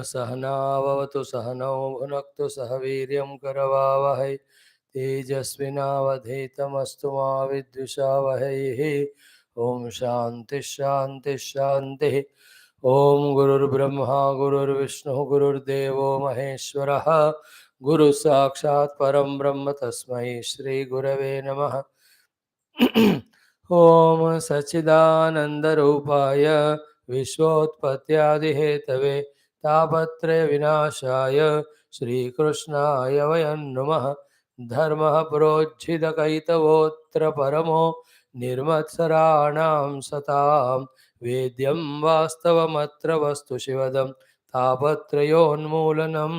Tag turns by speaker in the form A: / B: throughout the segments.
A: सहनाववतु सहनौ भुनक्तु सह वीर्यं करवावहै तेजस्विनावधीतमस्तु मा विद्विषावहैः। ओम शांति शांति शांति। ओम गुरुर्ब्रह्मा गुरुर्विष्णु गुरुर्देवो महेश्वरः गुरु साक्षात् परम ब्रह्म तस्मै श्री गुरवे नमः। ओम सच्चिदानंदरूपाय विश्वोत्पत्त्यादिहेतवे तापत्रय विनाशाय श्रीकृष्णाय वयं नुमः। धर्मः प्रोज्झितकैतवोऽत्र परमो निर्मत्सराणां सतां वेद्यं वास्तवमत्र वस्तु शिवदं तापत्रयोन्मूलनं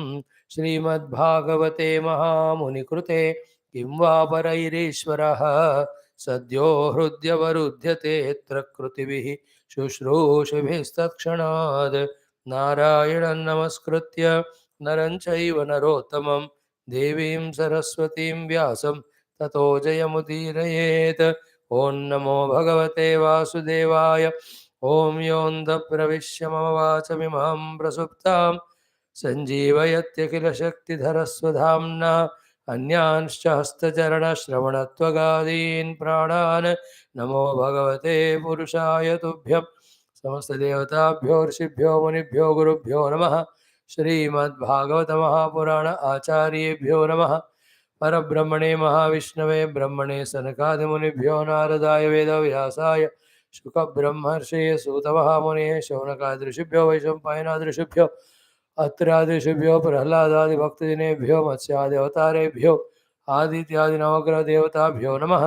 A: श्रीमद्भागवते महामुनिकृते किं वा परैरीश्वरः सद्यो हृद्यवरुध्यते यत्र कृतिभिः शुश्रूषुभिस्तत्क्षणात् नारायणं नमस्कृत्य नरं चैव नरोत्तमं देवीं सरस्वतीं व्यासं ततो जयमुदीरयेत्। ॐ नमो भगवते वासुदेवाय। ॐ योऽन्तः प्रविश्य मम वाचमिमां प्रसुप्तां सञ्जीवयत्यखिलशक्तिधरस्वधाम्ना अन्यांश्च हस्तचरणश्रवणत्वगादीन् प्राणान् नमो भगवते पुरुषाय तुभ्यं। समस्तदेवताभ्यो ऋषिभ्यो मुनिभ्यो गुरुभ्यो नमः। श्रीमद्भागवत महापुराण आचार्येभ्यो नमः। परब्रह्मणे महाविष्णवे ब्रह्मणे सनकादिमुनिभ्यो नारदाय वेदव्यासाय शुकब्रह्मर्षये सूतमहामुनेः शौनकादृशिभ्यो वैशम्पायनादृशिभ्यो अत्रादृशिभ्यो प्रह्लादादिभक्तजनेभ्यो मत्स्यादिअवतारेभ्यो आदित्यादिनवग्रहदेवताभ्यो नमः।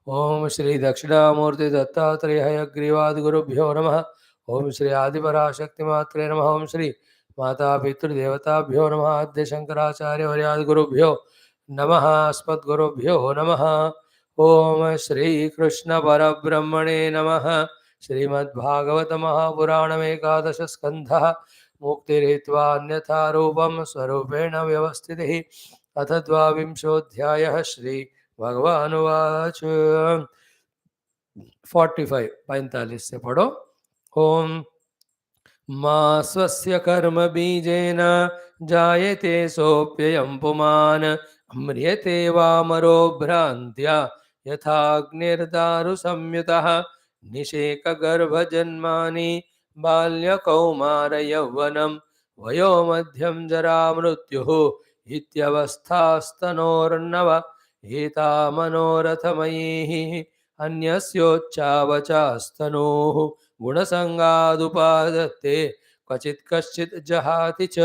A: ओम श्री दक्षिणामूर्ति दत्तात्रेय हयग्रीवादिगुरुभ्यो नमः। ओम श्री आदिपराशक्तिमात्रे नमः। ओम श्री माता पितृदेवताभ्यो नमः। आद्य शंकराचार्य वर्यादिगुरुभ्यो नमः। अस्मद्गुरुभ्यो नमः। ओम श्री कृष्ण परब्रह्मणे नमः। श्रीमद्भागवत महापुराणमेकादश स्कन्धः मुक्तिर्हित्वा अन्यथा रूपं स्वरूपेण व्यवस्थितिः। अथ द्वाविंशोऽध्यायः। श्री भगवानुवाच 45 से पढ़ो। ओम मा स्वस्य कर्म बीजेन जायते सोऽप्ययं पुमान् म्रियते वामरो भ्रान्त्या यथाग्निर्दारु संयुतः निषेकगर्भजन्मानि बाल्यकौमारयौवनं वयो मध्यं जरामृत्युः इत्यवस्थास्तनोर्नव एता मनोरथमयीः अन्यस्योच्चावचास्तनोः गुणसंगादुपादत्ते क्वचित् कश्चित् जहाति च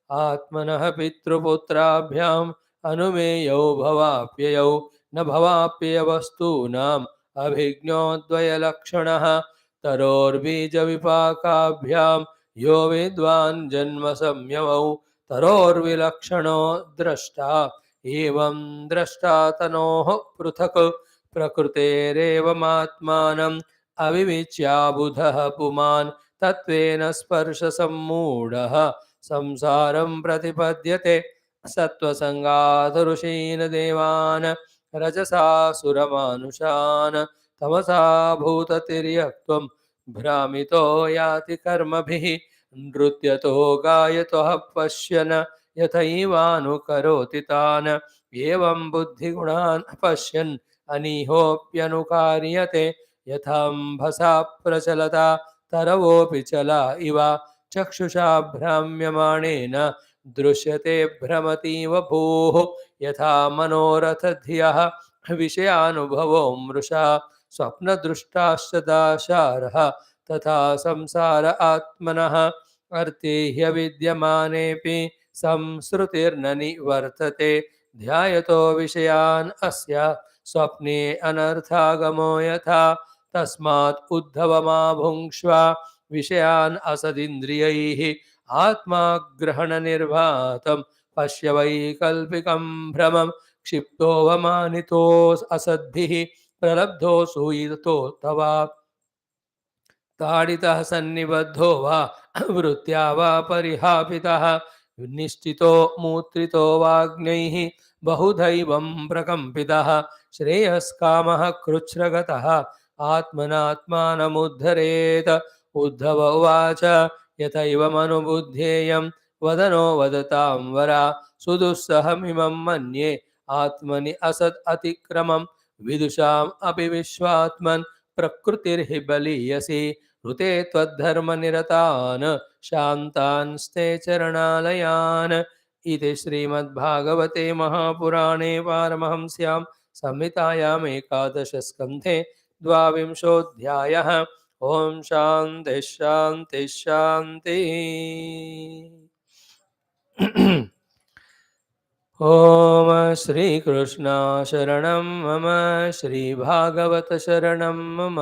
A: आत्मनः पितृपुत्राभ्याम् अनुमेयौ भवाप्ययौ न भवाप्ययवस्तूनाम् अभिज्ञोद्वयलक्षणः तरोर्बीजविपाकाभ्याम् यो विद्वान् जन्म संयमौ तरोर्विलक्षणो द्रष्टा एवं द्रष्टा तनोः पृथक् प्रकृतेरेवमात्मानम् अविविच्या बुधः पुमान् तत्त्वेन स्पर्शसम्मूढः संसारं प्रतिपद्यते सत्त्वसङ्गात् ऋषीन् देवान् रजसासुरमानुषान् तमसा भूततिर्यक्त्वं भ्रामितो याति कर्मभिः नृत्यतो गायतो पश्यन् यथैवानुकरोति तान् एवं बुद्धिगुणान् पश्यन् अनीहोऽप्यनुकार्यते यथाम्भसा प्रचलता तरवोऽपि चला इव चक्षुषा भ्राम्यमाणेन दृश्यते भ्रमतीव भूः यथा मनोरथधियः विषयानुभवो मृषा स्वप्नदृष्टाश्च दाशारः तथा संसार आत्मनः अर्थे ह्यविद्यमानेऽपि संसृतिर्न निवर्तते ध्यायतो विषयान् अस्य स्वप्ने अनर्थागमो यथा तस्मात् उद्धवमा भुङ्क्ष्व विषयान् असदिन्द्रियैः आत्माग्रहणनिर्वातं पश्य वैकल्पिकं भ्रमं क्षिप्तोऽवमानितो असद्भिः प्रलब्धो सूयितो तवा ताडितः सन्निबद्धो वा वृत्त्या वा परिहापितः निश्चितो मूत्रितो वाग्नैः बहुदैवं प्रकम्पितः श्रेयस्कामः कृच्छ्रगतः आत्मनात्मानमुद्धरेत् उद्धव उवाच यथैव मनुबुद्धेयं वदनो वदतां वरा सुदुस्सहमिमं मन्ये आत्मनि असद् अतिक्रमं विदुषाम् अपि विश्वात्मन् प्रकृतिर्हि बलीयसी ऋते त्वद्धर्मनिरतान् शान्तांस्ते चरणालयान् इति श्रीमद्भागवते महापुराणे पारमहंस्यां संहितायाम् एकादशस्कन्धे द्वाविंशोऽध्यायः। ओम शांति शांति शांति। ओम श्री कृष्ण शरणं मम, श्री भागवत शरणं मम,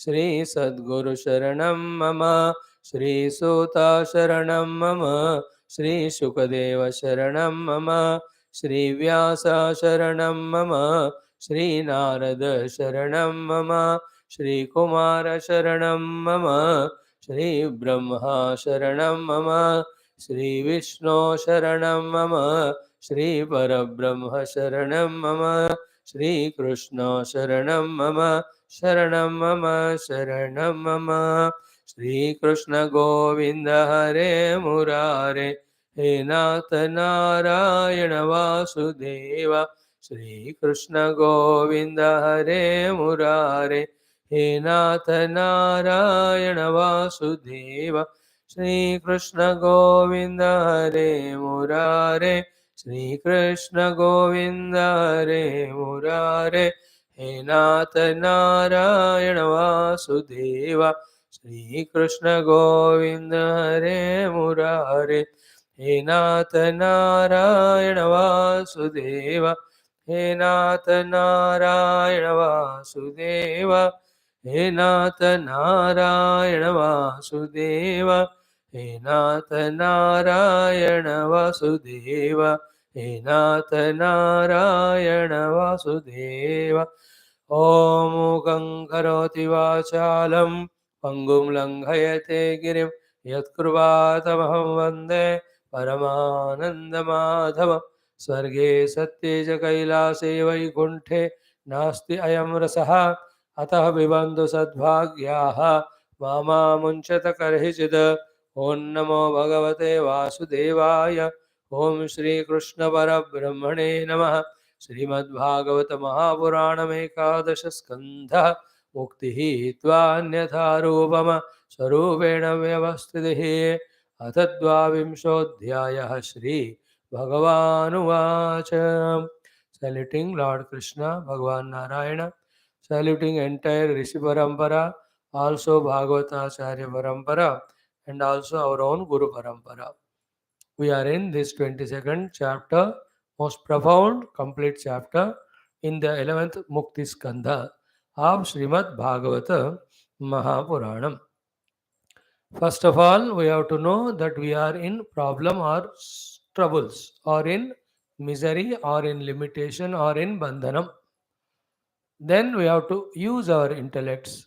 A: श्री सद्गुरु शरणं मम, श्री सूत शरणं मम, श्री शुकदेव शरणं मम, श्री व्यास शरणं मम, श्री नारद शरणं मम, श्री कुमार शरणं मम, श्री ब्रह्मा शरणं मम, श्री विष्णु शरणं मम, श्री परब्रह्म शरणं मम, श्री कृष्ण शरणं मम, शरणं मम, शरणं मम। श्री कृष्ण गोविंद हरे मुरारे, हे नाथ नारायण वासुदेव। श्री कृष्ण गोविंद हरे मुरारे, हे नाथ नारायण वासुदेव। श्री कृष्ण गोविंद हरे मुरारे, श्री कृष्ण गोविंद हरे मुरारे, हे नाथ नारायण वासुदेव। श्री कृष्ण गोविंद हरे मुरारे, हे नाथ नारायण वासुदेव, हे नाथ नारायण वासुदेव, हे नाथ नारायण वासुदेव, हे नाथ नारायण वासुदेव, हे नाथ नारायण वासुदेव। ॐ मूकं करोति वाचालं पङ्गुं लङ्घयते गिरिं यत्कृपातमहं वन्दे परमानन्दमाधवं। स्वर्गे सत्ये च कैलासे वैकुण्ठे नास्ति अयं रसः, अतः पिबन्तु सद्भाग्याः मा मुञ्चत कर्हिचित्। ॐ नमो भगवते वासुदेवाय। ओम श्री कृष्ण परब्रह्मणे नमः। श्रीमद्भागवत महापुराणमेकादश स्कन्धः मुक्तिः त्वान्यथा रूपम स्वरूपेण व्यवस्थितिः। अथ द्वाविंशोऽध्यायः। Shri भगवानुवाच। Saluting Lord Krishna, Bhagavan Narayana, saluting entire Rishi Parampara, also Bhagavatacharya Parampara, and also our own Guru Parampara. We are in this 22nd chapter, most profound, complete chapter in the 11th Mukti Skandha of Srimad Bhagavata Mahapuranam. First of all, we have to know that we are in problem or troubles, or in misery, or in limitation, or in bandhanam. Then we have to use our intellects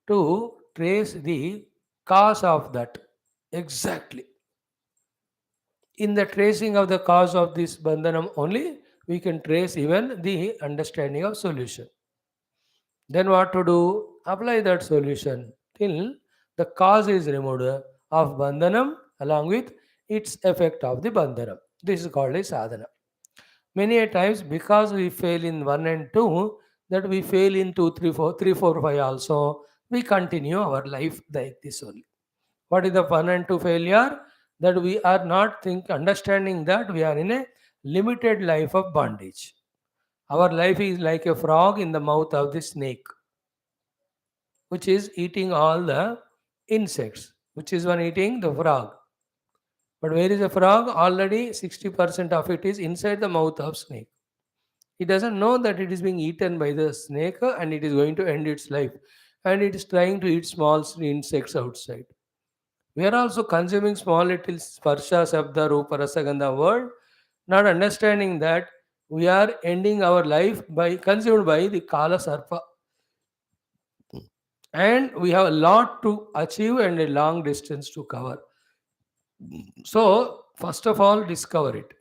A: to trace the cause of that exactly. In the tracing of the cause of this bandhanam only, we can trace even the understanding of solution. Then what to do? Apply that solution till the cause is removed of bandhanam along with its effect of the bandhanam. This is called a sadhana. Many a times, because we fail in 1 and 2, that we fail in 2, 3, 4, 3, 4, 5 also, we continue our life like this only. What is the 1 and 2 failure? That we are not understanding that we are in a limited life of bondage. Our life is like a frog in the mouth of the snake, which is eating all the insects. Which is one eating? The frog. But where is the frog? Already 60% of it is inside the mouth of snake. It doesn't know that it is being eaten by the snake and it is going to end its life. And it is trying to eat small insects outside. We are also consuming small little sparsha, shabda, rupa, rasagandha word, not understanding that we are ending our life by consumed by the kala sarpa. And we have a lot to achieve and a long distance to cover. So, first of all, discover it.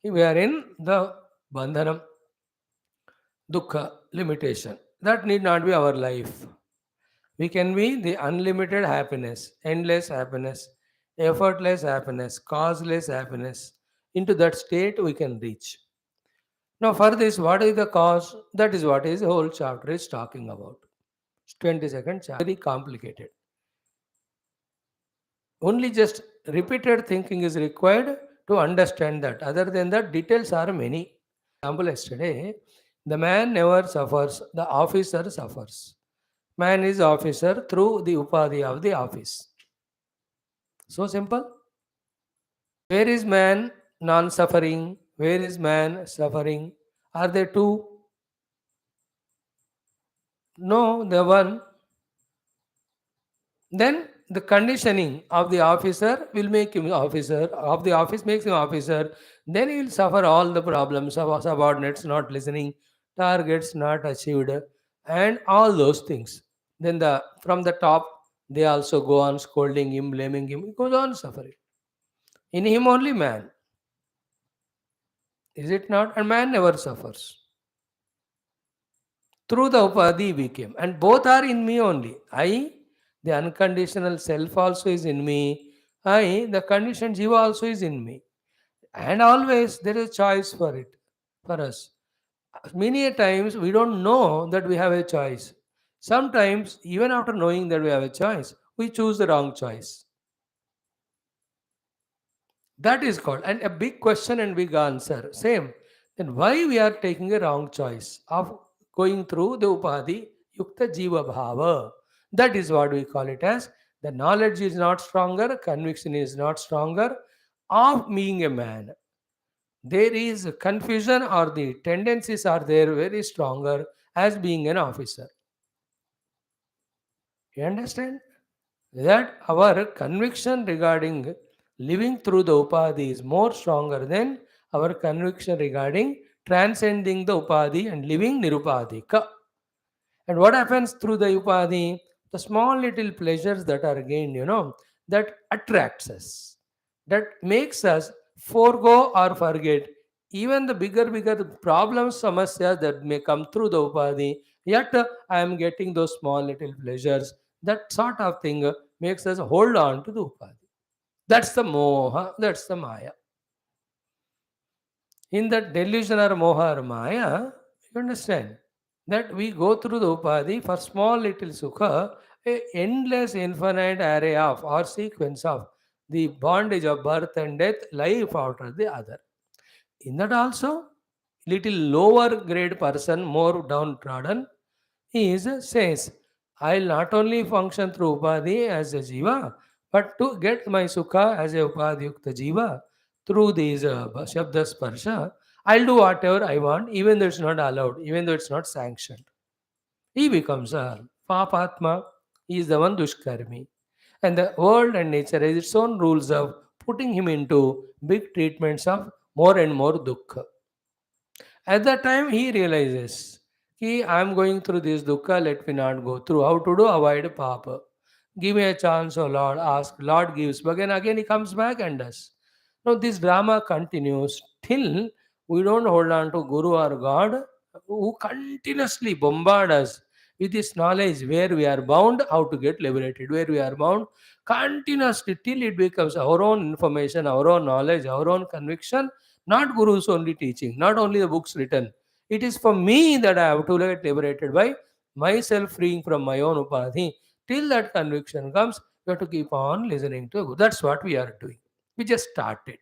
A: We are in the bandhanam, dukkha, limitation. That need not be our life. We can be the unlimited happiness, endless happiness, effortless happiness, causeless happiness. Into that state we can reach. Now, for this, what is the cause? That is what is the whole chapter is talking about. 22nd chapter, very complicated. Only just repeated thinking is required to understand that. Other than that, details are many. Example yesterday, the man never suffers, the officer suffers. Man is officer through the upadhi of the office. So simple. Where is man non-suffering? Where is man suffering? Are they two? No, the one. Then the conditioning of the officer will make him officer, of the office makes him officer. Then he will suffer all the problems of subordinates not listening, targets not achieved, and all those things. Then the from the top they also go on scolding him, blaming him. He goes on suffering. In him only man. Is it not? And man never suffers. Through the upadhi we came. And both are in me only. I, the unconditional self also is in me. I, the conditioned jiva also is in me. And always there is choice for it, for us. Many a times we don't know that we have a choice. Sometimes, even after knowing that we have a choice, we choose the wrong choice. That is called, and a big question and big answer. Same. Then why we are taking a wrong choice of going through the upadhi yukta jiva bhava? That is what we call it as the knowledge is not stronger, conviction is not stronger of being a man. There is confusion or the tendencies are there very stronger as being an officer. You understand? That our conviction regarding living through the upadhi is more stronger than our conviction regarding transcending the upadhi and living nirupadhika. And what happens through the upadhi? The small little pleasures that are gained, that attracts us, that makes us forego or forget even the bigger problems, samasyas that may come through the upadhi. Yet I am getting those small little pleasures. That sort of thing makes us hold on to the upadhi. That's the moha, that's the maya. In that delusion or moha or maya, you understand that we go through the upadhi for small little sukha, a endless infinite array of or sequence of the bondage of birth and death, life after the other. In that also, little lower grade person, more downtrodden, is says, I'll not only function through upadhi as a jiva, but to get my sukha as a upadhyukta jiva through these shabda sparsha, I'll do whatever I want, even though it's not allowed, even though it's not sanctioned. He becomes a papatma, he is the one dushkarmi. And the world and nature has its own rules of putting him into big treatments of more and more dukkha. At that time, he realizes, Ki, I am going through this dukkha, let me not go through. How to do? Avoid papa. Give me a chance, oh Lord. Ask. Lord gives. But again he comes back and does. Now, this drama continues till we don't hold on to Guru or God who continuously bombard us with this knowledge where we are bound, how to get liberated, where we are bound continuously till it becomes our own information, our own knowledge, our own conviction, not Guru's only teaching, not only the books written. It is for me that I have to get liberated by myself freeing from my own upadhi. Till that conviction comes, we have to keep on listening to Guru. That's what we are doing. We just started.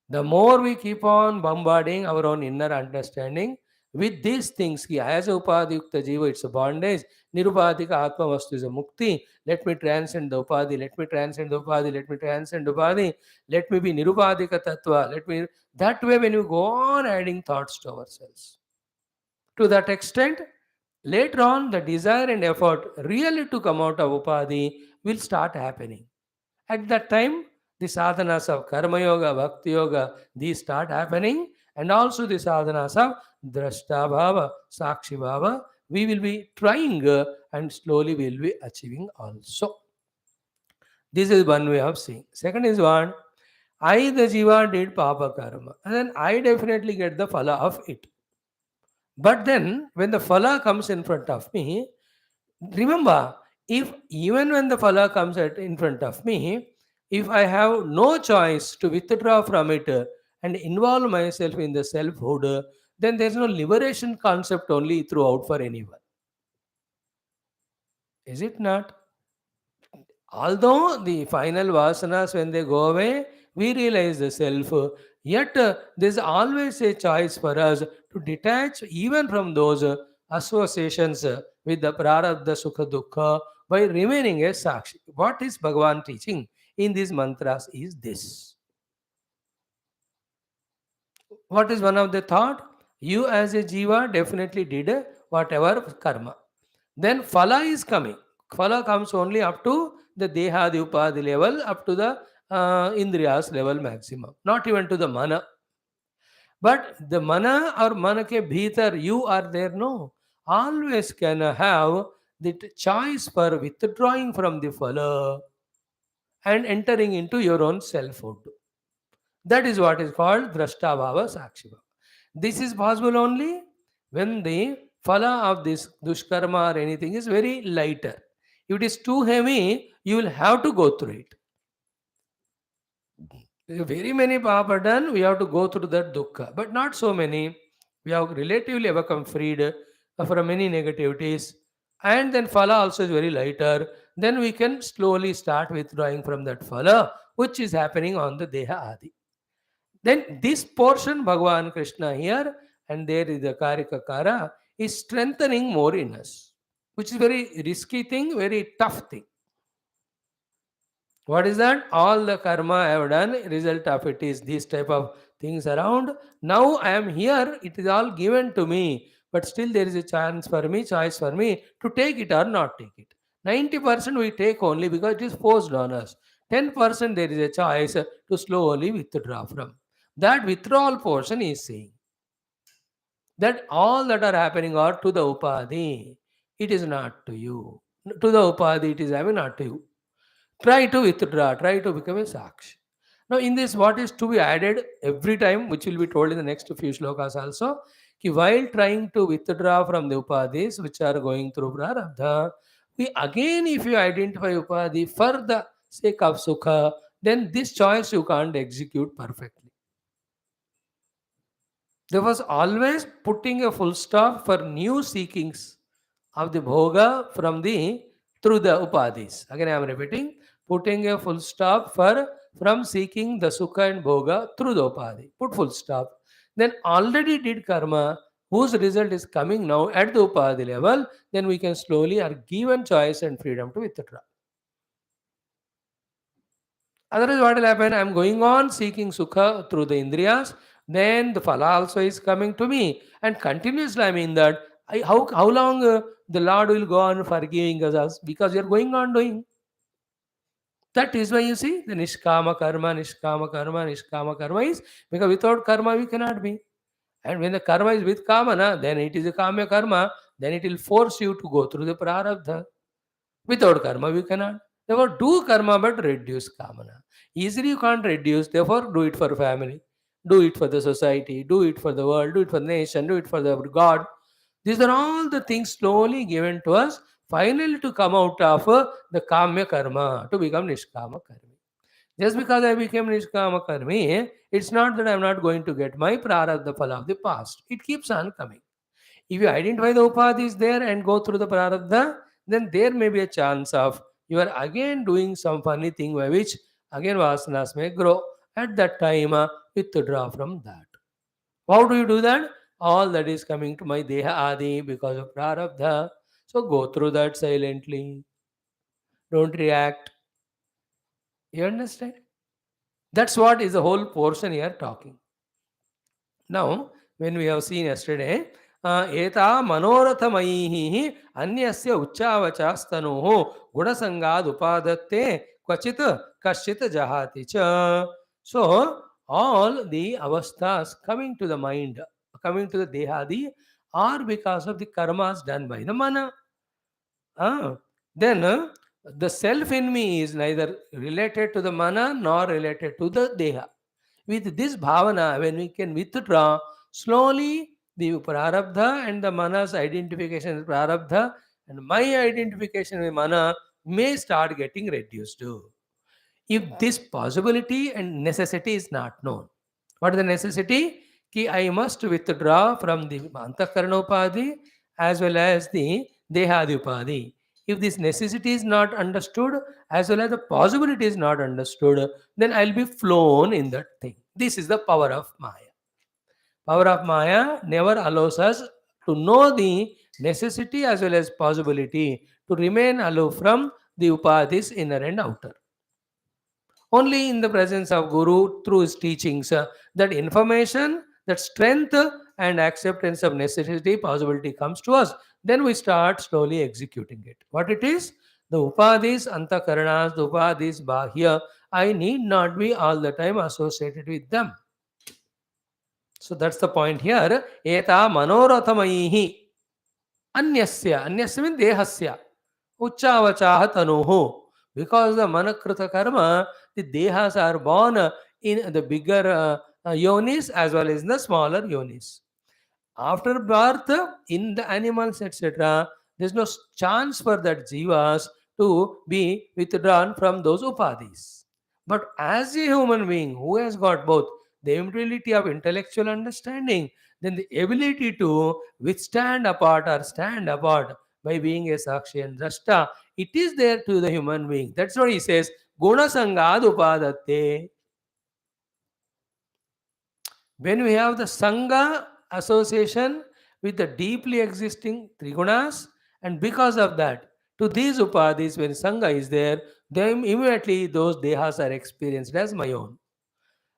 A: The more we keep on bombarding our own inner understanding with these things, ki as a upadhyukta jiva, it's a bondage, nirupadhika atma vastu is a mukti, let me transcend the upadhi, let me transcend the upadhi, let me transcend upadhi, let me be nirupadhika tattva, let me. That way, when you go on adding thoughts to ourselves, to that extent, later on, the desire and effort really to come out of upadhi will start happening. At that time, the sadhanas of karma yoga, bhakti yoga, these start happening, and also the sadhanas of drashta bhava, sakshi bhava, we will be trying and slowly we will be achieving also. This is one way of seeing. Second is what? I, the jiva, did papa karma, and then I definitely get the phala of it. But then, when the phala comes in front of me, remember, If even when the phala comes in front of me, if I have no choice to withdraw from it and involve myself in the selfhood, then there is no liberation concept only throughout for anyone. Is it not? Although the final vasanas, when they go away, we realize the self. Yet there is always a choice for us to detach even from those associations with the prarabdha sukha dukkha by remaining a sakshi. What is Bhagavan teaching in these mantras is this. What is one of the thought? You as a jiva definitely did whatever karma. Then phala is coming. Phala comes only up to the deha, the upadhi level, up to the indriyas level maximum. Not even to the mana. But the mana or mana ke bhitar, you are there, no. Always can have the choice for withdrawing from the phala and entering into your own selfhood. That is what is called Drashtabhava Sakshibhava. This is possible only when the phala of this dushkarma or anything is very lighter. If it is too heavy, you will have to go through it. Very many papa done, we have to go through that dukkha, but not so many. We have relatively become freed from many negativities, and then phala also is very lighter. Then we can slowly start withdrawing from that phala, which is happening on the deha adi. Then this portion, Bhagavan Krishna here, and there is the Karikakara, is strengthening more in us, which is very risky thing, very tough thing. What is that? All the karma I have done, result of it is these type of things around. Now I am here, it is all given to me, but still there is a chance for me, choice for me to take it or not take it. 90% we take only because it is forced on us. 10% there is a choice to slowly withdraw from. That withdrawal portion is saying that all that are happening are to the upadhi. It is not to you. To the upadhi, it is having not to you. Try to withdraw, try to become a sakshi. Now, in this, what is to be added every time, which will be told in the next few shlokas also, ki while trying to withdraw from the upadhis which are going through prarabdha, we again, if you identify upadhi for the sake of sukha, then this choice you can't execute perfectly. There was always putting a full stop for new seekings of the bhoga from the through the upadhis. Again, I am repeating, putting a full stop for from seeking the sukha and bhoga through the upadhi. Put full stop. Then already did karma whose result is coming now at the upadhi level, then we can slowly are given choice and freedom to withdraw. Otherwise, what will happen? I am going on seeking sukha through the indriyas, then the phala also is coming to me, and continuously I mean that how long the Lord will go on forgiving us because we are going on doing. That is why you see the nishkama karma is because without karma we cannot be. And when the karma is with kamana, then it is a kamya karma, then it will force you to go through the prarabdha. Without karma, we cannot. Therefore, do karma but reduce kamana. Easily you can't reduce, therefore, do it for family, do it for the society, do it for the world, do it for the nation, do it for the God. These are all the things slowly given to us, finally to come out of the kamya karma, to become nishkama karmi. Just because I became nishkama karmi, it's not that I'm not going to get my prarabdha phala of the past. It keeps on coming. If you identify the upadhis there and go through the prarabdha, then there may be a chance of you are again doing some funny thing by which again vasanas may grow. At that time, withdraw from that. How do you do that? All that is coming to my deha adi because of prarabdha. So go through that silently. Don't react. You understand? That's what is the whole portion here talking. Now, when we have seen yesterday, एता मनोरथमयी अन्यस्य उच्चावचास्तनोः गुणसंगाद उपादत्ते क्वचित कश्चित जहाति च. So, all the avasthas coming to the mind, coming to the dehadi, are because of the karmas done by the mana. Then the self in me is neither related to the mana nor related to the deha. With this bhavana, when we can withdraw, slowly the prarabdha and the mana's identification as prarabdha and my identification with mana may start getting reduced. If this possibility and necessity is not known. What is the necessity? Ki I must withdraw from the Antakarana Upadhi as well as the Dehadi Upadhi. If this necessity is not understood as well as the possibility is not understood, then I'll be flown in that thing. This is the power of Maya. Power of Maya never allows us to know the necessity as well as possibility to remain aloof from the Upadhis inner and outer. Only in the presence of Guru through his teachings, that information, that strength and acceptance of necessity, possibility comes to us. Then we start slowly executing it. What it is? The upadhis, antakaranas, the upadhis, bahya, I need not be all the time associated with them. So that's the point here. Eta manorathamaihi. Anyasya means dehasya. Uchavachaha tanuhu. Because the manakrita karma, the dehas are born in the bigger yonis as well as in the smaller yonis. After birth, in the animals, etc., there's no chance for that jivas to be withdrawn from those upadhis. But as a human being who has got both the ability of intellectual understanding, then the ability to withstand apart or stand apart by being a sakshi and drashta, it is there to the human being. That's what he says, guna sangad upadatte. When we have the Sangha association with the deeply existing Trigunas, and because of that, to these Upadhis, when Sangha is there, then immediately those Dehas are experienced as my own.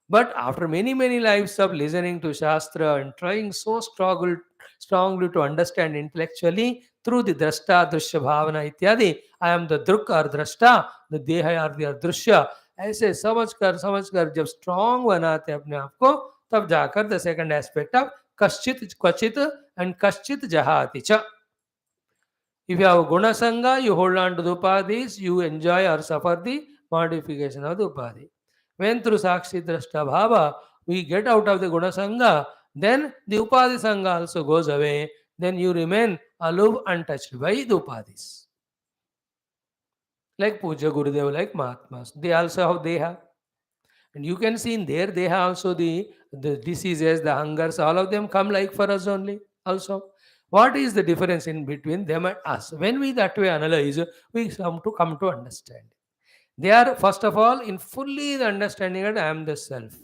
A: But after many, many lives of listening to Shastra and trying so strongly to understand intellectually through the Drashta, Drishya, Bhavana, Ityadi, I am the Druk or Drashta, the Deha or the Drishya. ऐसे समझ कर जब strong बनाते अपने आप को, तब जाकर द सेकंड एस्पेक्ट ऑफ कश्चित क्वचित एंड कश्चित जहाति च. If you have guna sangha, you hold on to the upadhis, you enjoy or suffer the modification of the upadhi. When through sakshi drashta bhava, we get out of the guna sangha, then the upadhi sangha also goes away. Then you remain aloof, untouched by the upadhis. Like Puja Gurudev, like Mahatmas, they also have Deha. And you can see in their Deha also the diseases, the hungers, all of them come like for us only also. What is the difference in between them and us? When we that way analyze, we come to understand. They are first of all in fully the understanding that I am the self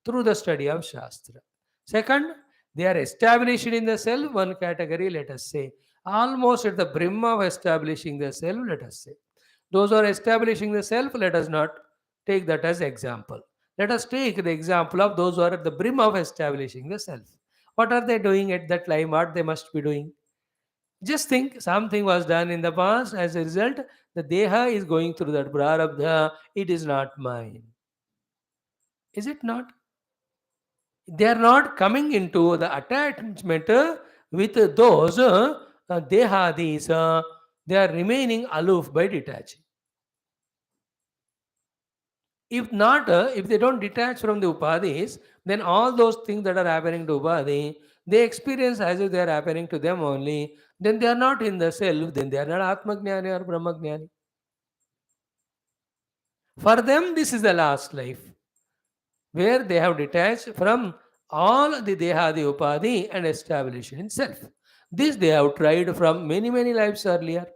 A: through the study of Shastra. Second, they are established in the self, one category, let us say, almost at the brim of establishing the self, let us say. Those who are establishing the self, let us not take that as example. Let us take the example of those who are at the brim of establishing the self. What are they doing at that time? What they must be doing? Just think something was done in the past. As a result, the Deha is going through that prarabdha. It is not mine. Is it not? They are not coming into the attachment with those Dehadis. They are remaining aloof by detaching. If not, if they don't detach from the upadhis, then all those things that are happening to upadhi, they experience as if they are happening to them only. Then they are not in the self, then they are not Atmagnani or Brahmagnani. For them, this is the last life, where they have detached from all the Dehadi Upadhi and established in self. This they have tried from many, many lives earlier.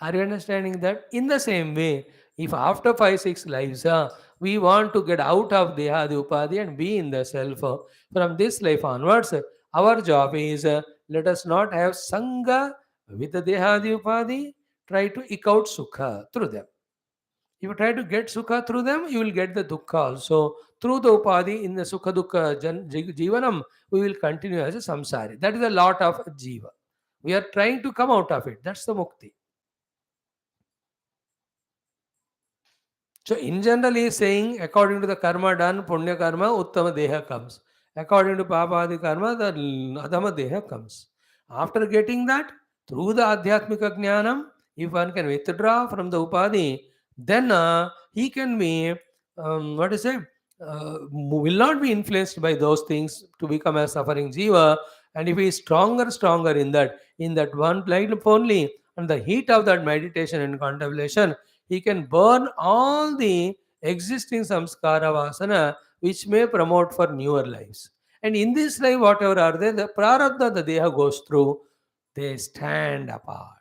A: Are you understanding that? In the same way, if after 5, 6 lives, we want to get out of Dehadi Upadhi and be in the self, from this life onwards, our job is let us not have Sangha with the Dehadi Upadhi, try to eke out Sukha through them. If you try to get Sukha through them, you will get the Dukkha also. Through the Upadhi, in the Sukha Dukkha Jivanam, we will continue as a samsari. That is a lot of Jiva. We are trying to come out of it. That's the Mukti. So, in general, he is saying, according to the karma done, Punya karma, Uttama Deha comes. According to Papadi karma, the Adama Deha comes. After getting that, through the Adhyatmika Jnanam, if one can withdraw from the Upadhi, then he can be, will not be influenced by those things to become a suffering Jiva. And if he is stronger in that one light only, and the heat of that meditation and contemplation, he can burn all the existing samskara vasana which may promote for newer lives. And in this life, whatever are there, the prarabdha the deha goes through, they stand apart.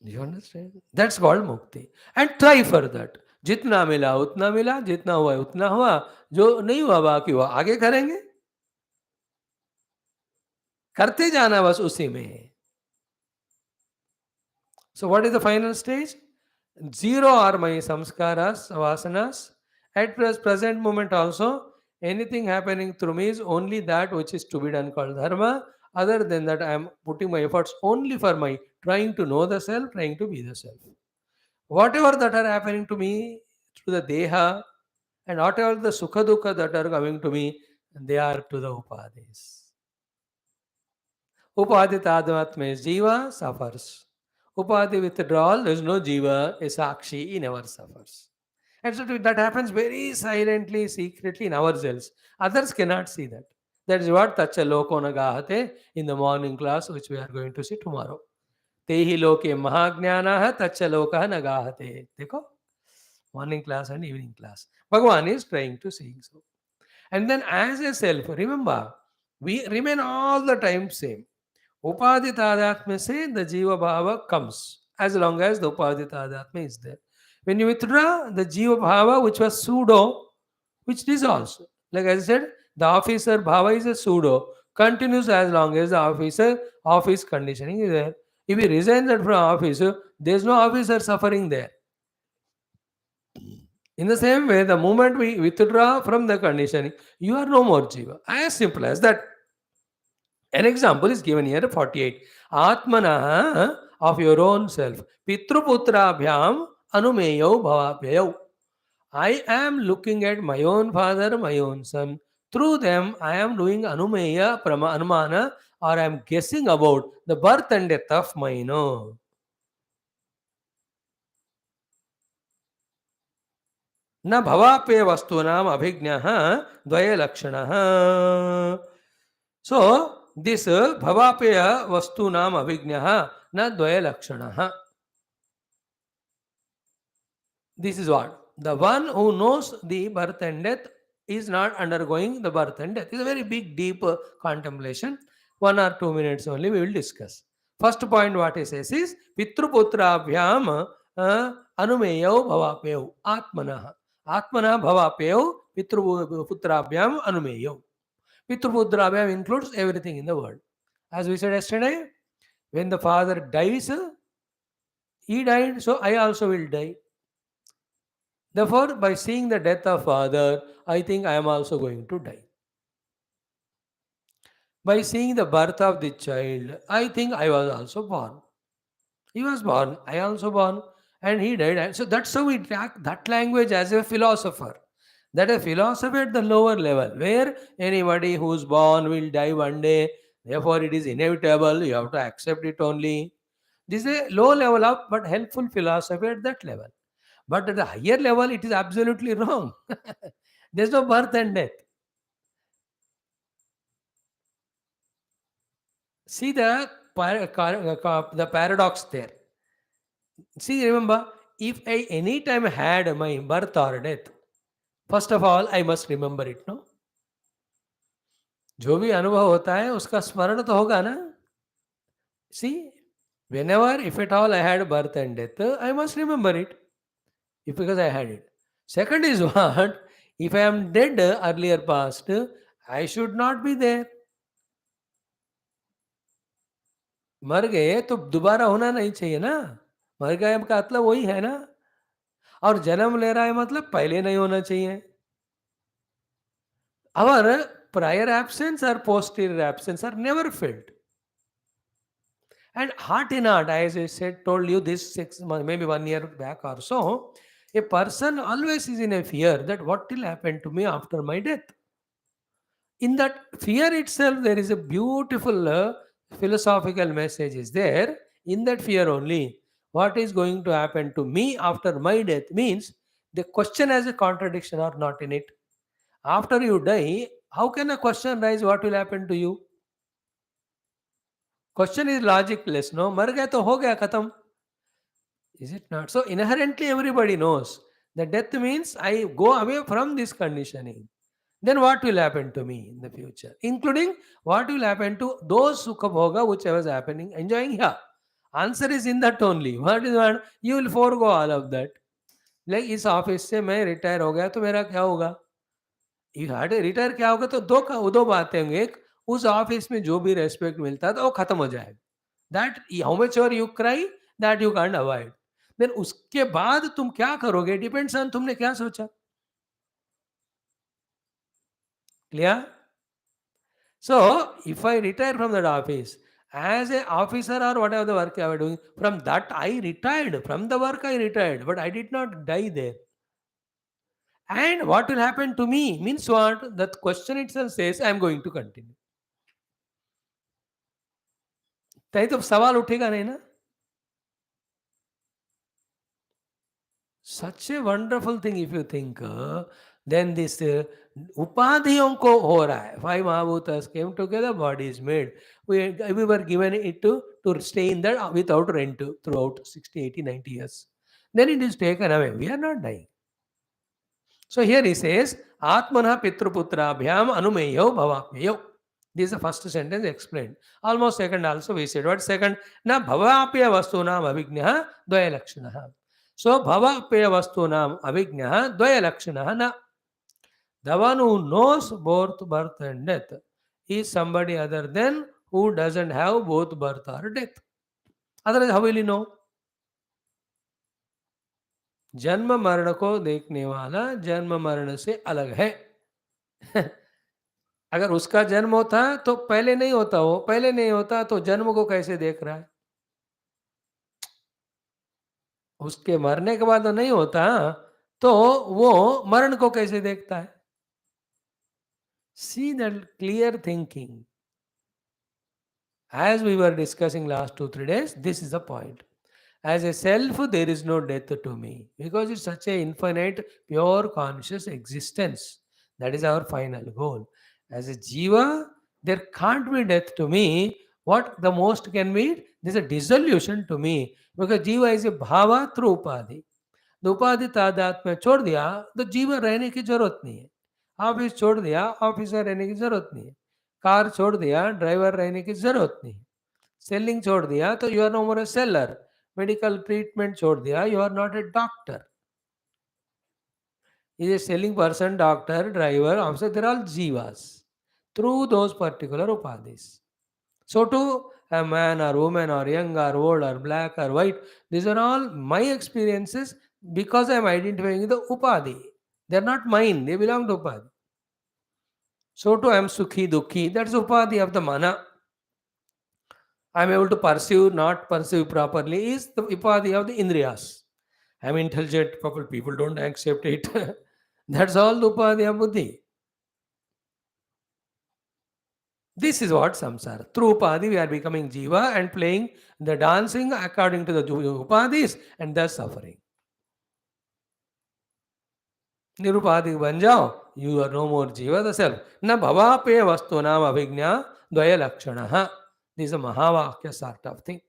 A: You understand? That's called mukti. And try for that. जितना मिला उतना मिला, जितना हुआ उतना हुआ, जो नहीं हुआ बाकी हुआ, आगे करेंगे, करते जाना बस उसी में. So what is the final stage? Zero are my samskaras, vasanas. At present moment also, anything happening through me is only that which is to be done called dharma. Other than that, I am putting my efforts only for my trying to know the self, trying to be the self. Whatever that are happening to me through the deha, and whatever the sukha dukkha that are coming to me, they are to the upadhis. Upadhi tadmatma is jiva, suffers. Upadhi withdrawal, there is no jiva, a sakshi, he never suffers. And so that happens very silently, secretly in ourselves. Others cannot see that. That is what Tacha Loko Nagahate in the morning class, which we are going to see tomorrow. Tehi loke mahajnanaha tacha loka nagahate. Dekho? Morning class and evening class. Bhagavan is trying to say so. And then as a self, remember, we remain all the time same. Upadhi tadatma se the jiva bhava comes as long as the upadhi tadatma is there. When you withdraw, the jiva bhava which was pseudo, which dissolves. Like I said, the officer bhava is a pseudo, continues as long as the office conditioning is there. If he resigns from office, there is no officer suffering there. In the same way, the moment we withdraw from the conditioning, you are no more jiva. As simple as that. An example is given here, 48. Atmanaha, of your own self. Pitruputrabhyam anumeyo bhavapyayo. I am looking at my own father, my own son. Through them, I am doing anumeya, anumana, or I am guessing about the birth and death of mine. न भवाप्य वस्तूनाम अभिज्ञः द्वय लक्षणः. So this bhavapya vastunam avijñah na dvaya lakshanah. This is what? The one who knows the birth and death is not undergoing the birth and death. It's a very big, deep contemplation. 1 or 2 minutes only we will discuss. First point what he says is Pitruputrabhyam anumeyau bhavapyau atmanah. Atmanah bhavapyau Pitruputrabhyam anumeyau. Pitruputrabhyam includes everything in the world. As we said yesterday, when the father dies, he died, so I also will die. Therefore, by seeing the death of father, I think I am also going to die. By seeing the birth of the child, I think I was also born. He was born, I also born, and he died. And so that's how we track that language as a philosopher. That a philosophy at the lower level, where anybody who's born will die one day, therefore it is inevitable, you have to accept it only. This is a low level of but helpful philosophy at that level. But at the higher level, it is absolutely wrong. There's no birth and death. See the paradox there. See, remember, if I any time had my birth or death, first of all, I must remember it, no? जो भी अनुभव होता है उसका स्मरण तो होगा ना. See, whenever, if at all I had birth and death, I must remember it. If because I had it. Second is what? If I am dead earlier past, I should not be there. मर गए तो दोबारा होना नहीं चाहिए ना. मर गए का मतलब वही है ना. और जन्म ले रहा है मतलब पहले नहीं होना चाहिए. Our prior absence or posterior absence are never felt. And heart in heart, as I said, told you this 6 months, maybe 1 year back or so, a person always is in a fear that what will happen to me after my death. In that fear itself, there is a beautiful philosophical message is there. In that fear only, what is going to happen to me after my death means the question has a contradiction or not in it. After you die, How can a question rise? What will happen to you? Question is logicless. No, मर गया तो हो गया खत्म. Is it not? So inherently everybody knows that death means I go away from this conditioning. Then what will happen to me in the future? Including what will happen to those Sukha Bhoga which was happening, enjoying here. Answer is in that only. What is what? You will forego all of that. Like इस office से मैं retire हो गया तो मेरा क्या होगा? Retire क्या होगा तो दो बातें होंगी. एक, उस ऑफिस में जो भी रेस्पेक्ट मिलता था वो खत्म हो जाएगा. That how much ever you cry that you can't avoid. Then उसके बाद तुम क्या करोगे डिपेंड्स ऑन तुमने क्या सोचा. Clear? So if I retire from that office as a officer or whatever the work I was doing, from that I retired. From the work I retired, but I did not die there. And what will happen to me means what? That question itself says I am going to continue. नहीं तो सवाल उठेगा नहीं ना. Such a wonderful thing if you think. Then this उपाधियों को हो रहा है. Five Mahabhutas came together, body is made. We were given it to stay in that without rent throughout 60, 80, 90 years. Then it is taken away. We are not dying. So here he says, Atmana Pitruputrabhyam Anumeyo Bhavapmeyo. This is the first sentence explained. Almost second also we said. What second? Na Bhavapya Vastunam Avijnaha Dvaya Lakshanaha. So Bhavapya Vastunam Avijnaha Dvaya Lakshanaha na. The one who knows both birth and death is somebody other than who doesn't have both birth or death. Otherwise, how will you know? जन्म मरण को देखने वाला जन्म मरण से अलग है. अगर उसका जन्म होता तो पहले नहीं होता. वो पहले नहीं होता तो जन्म को कैसे देख रहा है? उसके मरने के बाद तो नहीं होता तो वो मरण को कैसे देखता है? See that clear thinking. As we were discussing last 2-3 days, this is the point. As a self, there is no death to me because it's such a infinite, pure, conscious existence. That is our final goal. As a jiva, there can't be death to me. What the most can be? There's a dissolution to me because jiva is a bhava through upadhi. The उपाधि तादात में छोड़ दिया तो जीवन रहने की जरूरत नहीं है. ऑफिस छोड़ दिया ऑफिस में रहने की जरूरत नहीं है. कार छोड़ दिया ड्राइवर रहने की जरूरत नहीं है. सेलिंग छोड़ दिया तो you are no more a sailor. Medical treatment छोड़ दिया you are not a doctor. Is a sailing person doctor driver officer there are jivas through those particular upadhis. So too, a man or woman or young or old or black or white, these are all my experiences because I am identifying with the upadhi. They are not mine, they belong to upadhi. So too, I am sukhi, dukhi, that's upadhi of the mana. I am able to perceive, not perceive properly is the upadhi of the indriyas. I am intelligent, people don't accept it. That's all the upadhi of buddhi. This is what samsara. Through upadhi, we are becoming jiva and playing the dancing according to the upadhis and thus suffering. निरुपाधि बन जाओ, you are no more jiva, the self. Na bhavape vastu nam avijna dvaya lakshanaha. This is a mahavakya sort of thing.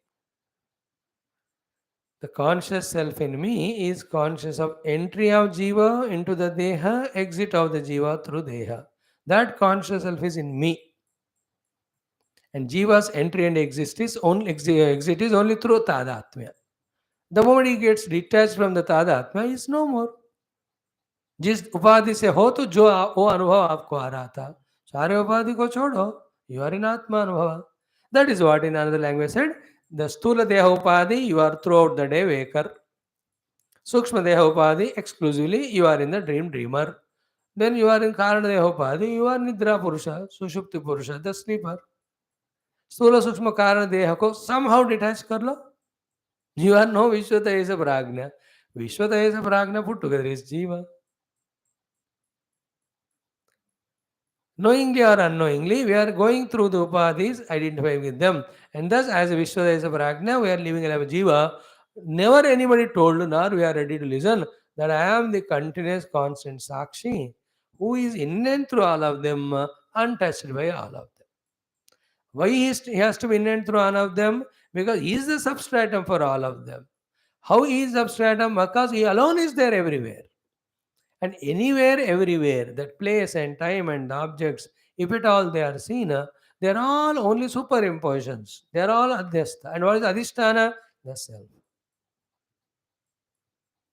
A: The conscious self in me is conscious of entry of jiva into the deha, exit of the jiva through deha. That conscious self is in me. And jiva's entry and exit is only through tadatmya. The moment he gets detached from the tadatmya, he is no more. जिस उपाधि से हो तो जो वो अनुभव आपको आ रहा था सारे उपाधि को छोड़ो. यू आर इन आत्मा अनुभव. That is what in another language said the स्थूल देह उपाधि you are throughout the day waker. सूक्ष्म देह उपाधि exclusively you are in the dreamer. Then you are in कारण देह उपाधि यू आर निद्रा पुरुष सुषुप्ति पुरुष द स्लीपर. स्थूल सूक्ष्म कारण देह को समहाउ डिटैच कर लो. यू आर नो विश्वतयेश प्राज्ञा. विश्वतयेश प्राज्ञा put together is jiva. Knowingly or unknowingly, we are going through the upadhis, identifying with them. And thus, as a Vishwadesa Prajna, we are living a life of Jiva. Never anybody told, nor we are ready to listen, that I am the continuous constant Sakshi, who is in and through all of them, untouched by all of them. Why he has to be in and through all of them? Because he is the substratum for all of them. How he is substratum? Because he alone is there everywhere. And anywhere, everywhere, that place and time and objects, if at all they are seen, they are all only superimpositions. They are all adhyastha. And what is adhisthana? The self.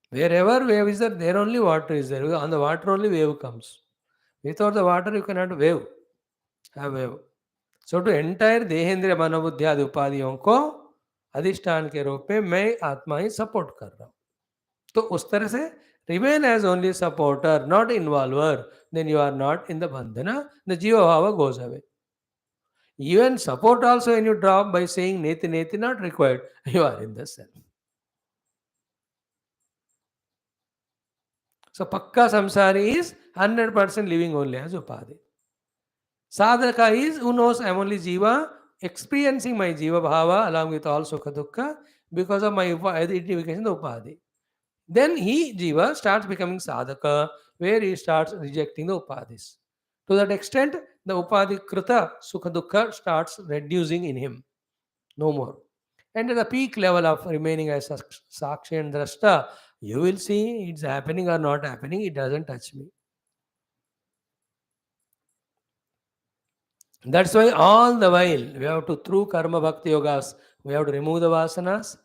A: Wherever wave is there only water is there. On the water only wave comes. Without the water, you cannot have wave. So to entire देहेंद्रिय मनोबुद्धियादि उपाधियों को अधिष्ठान के रूप में मैं आत्मा ही support कर रहा हूँ. तो उस तरह से remain as only supporter, not involver, then you are not in the bandhana. The jiva bhava goes away. Even support also when you drop by saying neti neti not required, you are in the self. So pakka samsari is 100% living only as upadhi. Sadhaka is who knows I am only jiva, experiencing my jiva bhava along with all sukha dukkha because of my identification the upadhi. Then he, jiva, starts becoming sadhaka, where he starts rejecting the upadhis. To that extent, the upadhi krita, sukha dukkha, starts reducing in him. No more. And at the peak level of remaining as sakshi and drashta, you will see it's happening or not happening, it doesn't touch me. That's why all the while we have to, through karma bhakti yogas, we have to remove the vasanas.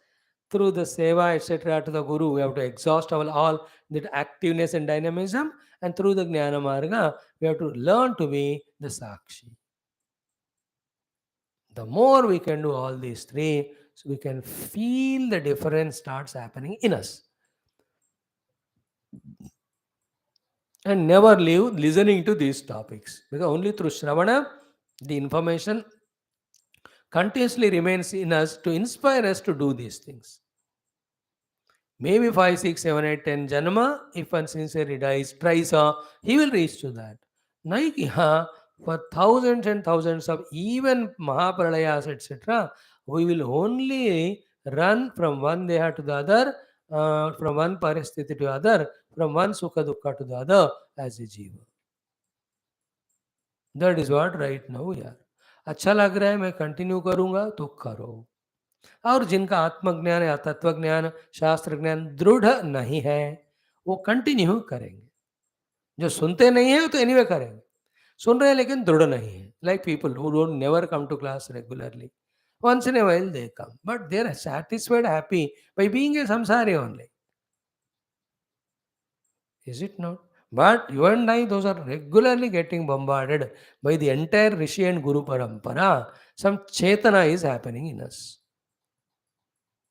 A: Through the seva, etc., to the guru, we have to exhaust all that activeness and dynamism. And through the jnana marga, we have to learn to be the sakshi. The more we can do all these three, so we can feel the difference starts happening in us. And never leave listening to these topics. Because only through Shravana, the information continuously remains in us to inspire us to do these things. Maybe 5, 6, 7, 8, 10 janma, if one sincerely tries, he will reach to that. Naikiha, for thousands and thousands of even Mahapralayas, etc., we will only run from one deha to the other, from one parasthiti to the other, from one sukha dukkha to the other as a jiva. That is what right now we are. अच्छा लग रहा है मैं continue करूंगा तो करो. और जिनका आत्मज्ञान या तत्व ज्ञान शास्त्र ज्ञान दृढ़ नहीं है वो कंटिन्यू करेंगे. जो सुनते नहीं है वो तो एनीवे करेंगे. सुन रहे हैं लेकिन दृढ़ नहीं है. Like people who don't never come to class regularly, once in a while they come, but they are satisfied, happy by being a samsari only. Is it not? But you and I, those are regularly getting bombarded by the entire Rishi and Guru Parampara. Some Chetana is happening in us.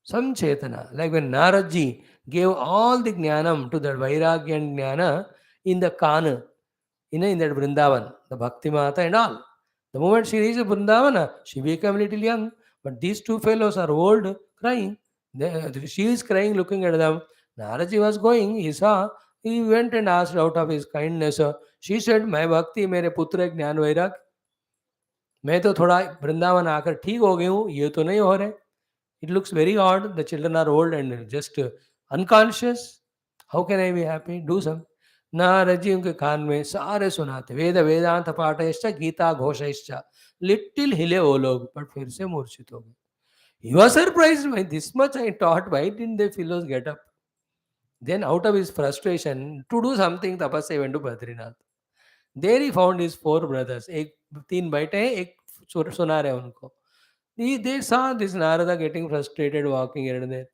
A: Some Chetana. Like when Naradji gave all the Jnanam to that Vairagya and Jnana in the Kana, in that Vrindavan, the Bhakti Mata and all. The moment she reached Vrindavana, she became a little young. But these two fellows are old, crying. She is crying, looking at them. Naradji was going, he saw. He went and asked out of his kindness. She said, मैं भक्ति मेरे पुत्र ज्ञान वैराग, मैं तो थोड़ा वृंदावन आकर ठीक हो गई हूँ, ये तो नहीं हो रहे. It looks very odd. The children are old and just unconscious. How can I be happy? Do some. नारजी उनके कान में सारे सुनाते, वेद वेदांत पाठयश्च गीता घोषयश्च. लिटिल हिले वो लोग, but फिर से मूर्छित हो गए. He was surprised by this much I taught. Why didn't the fellows get up? Then out of his frustration to do something, tapasya went to Badrinath. There he found his 4 brothers. एक 3 बैठे हैं, एक सुना रहे उनको. They saw this Narada getting frustrated walking here and there.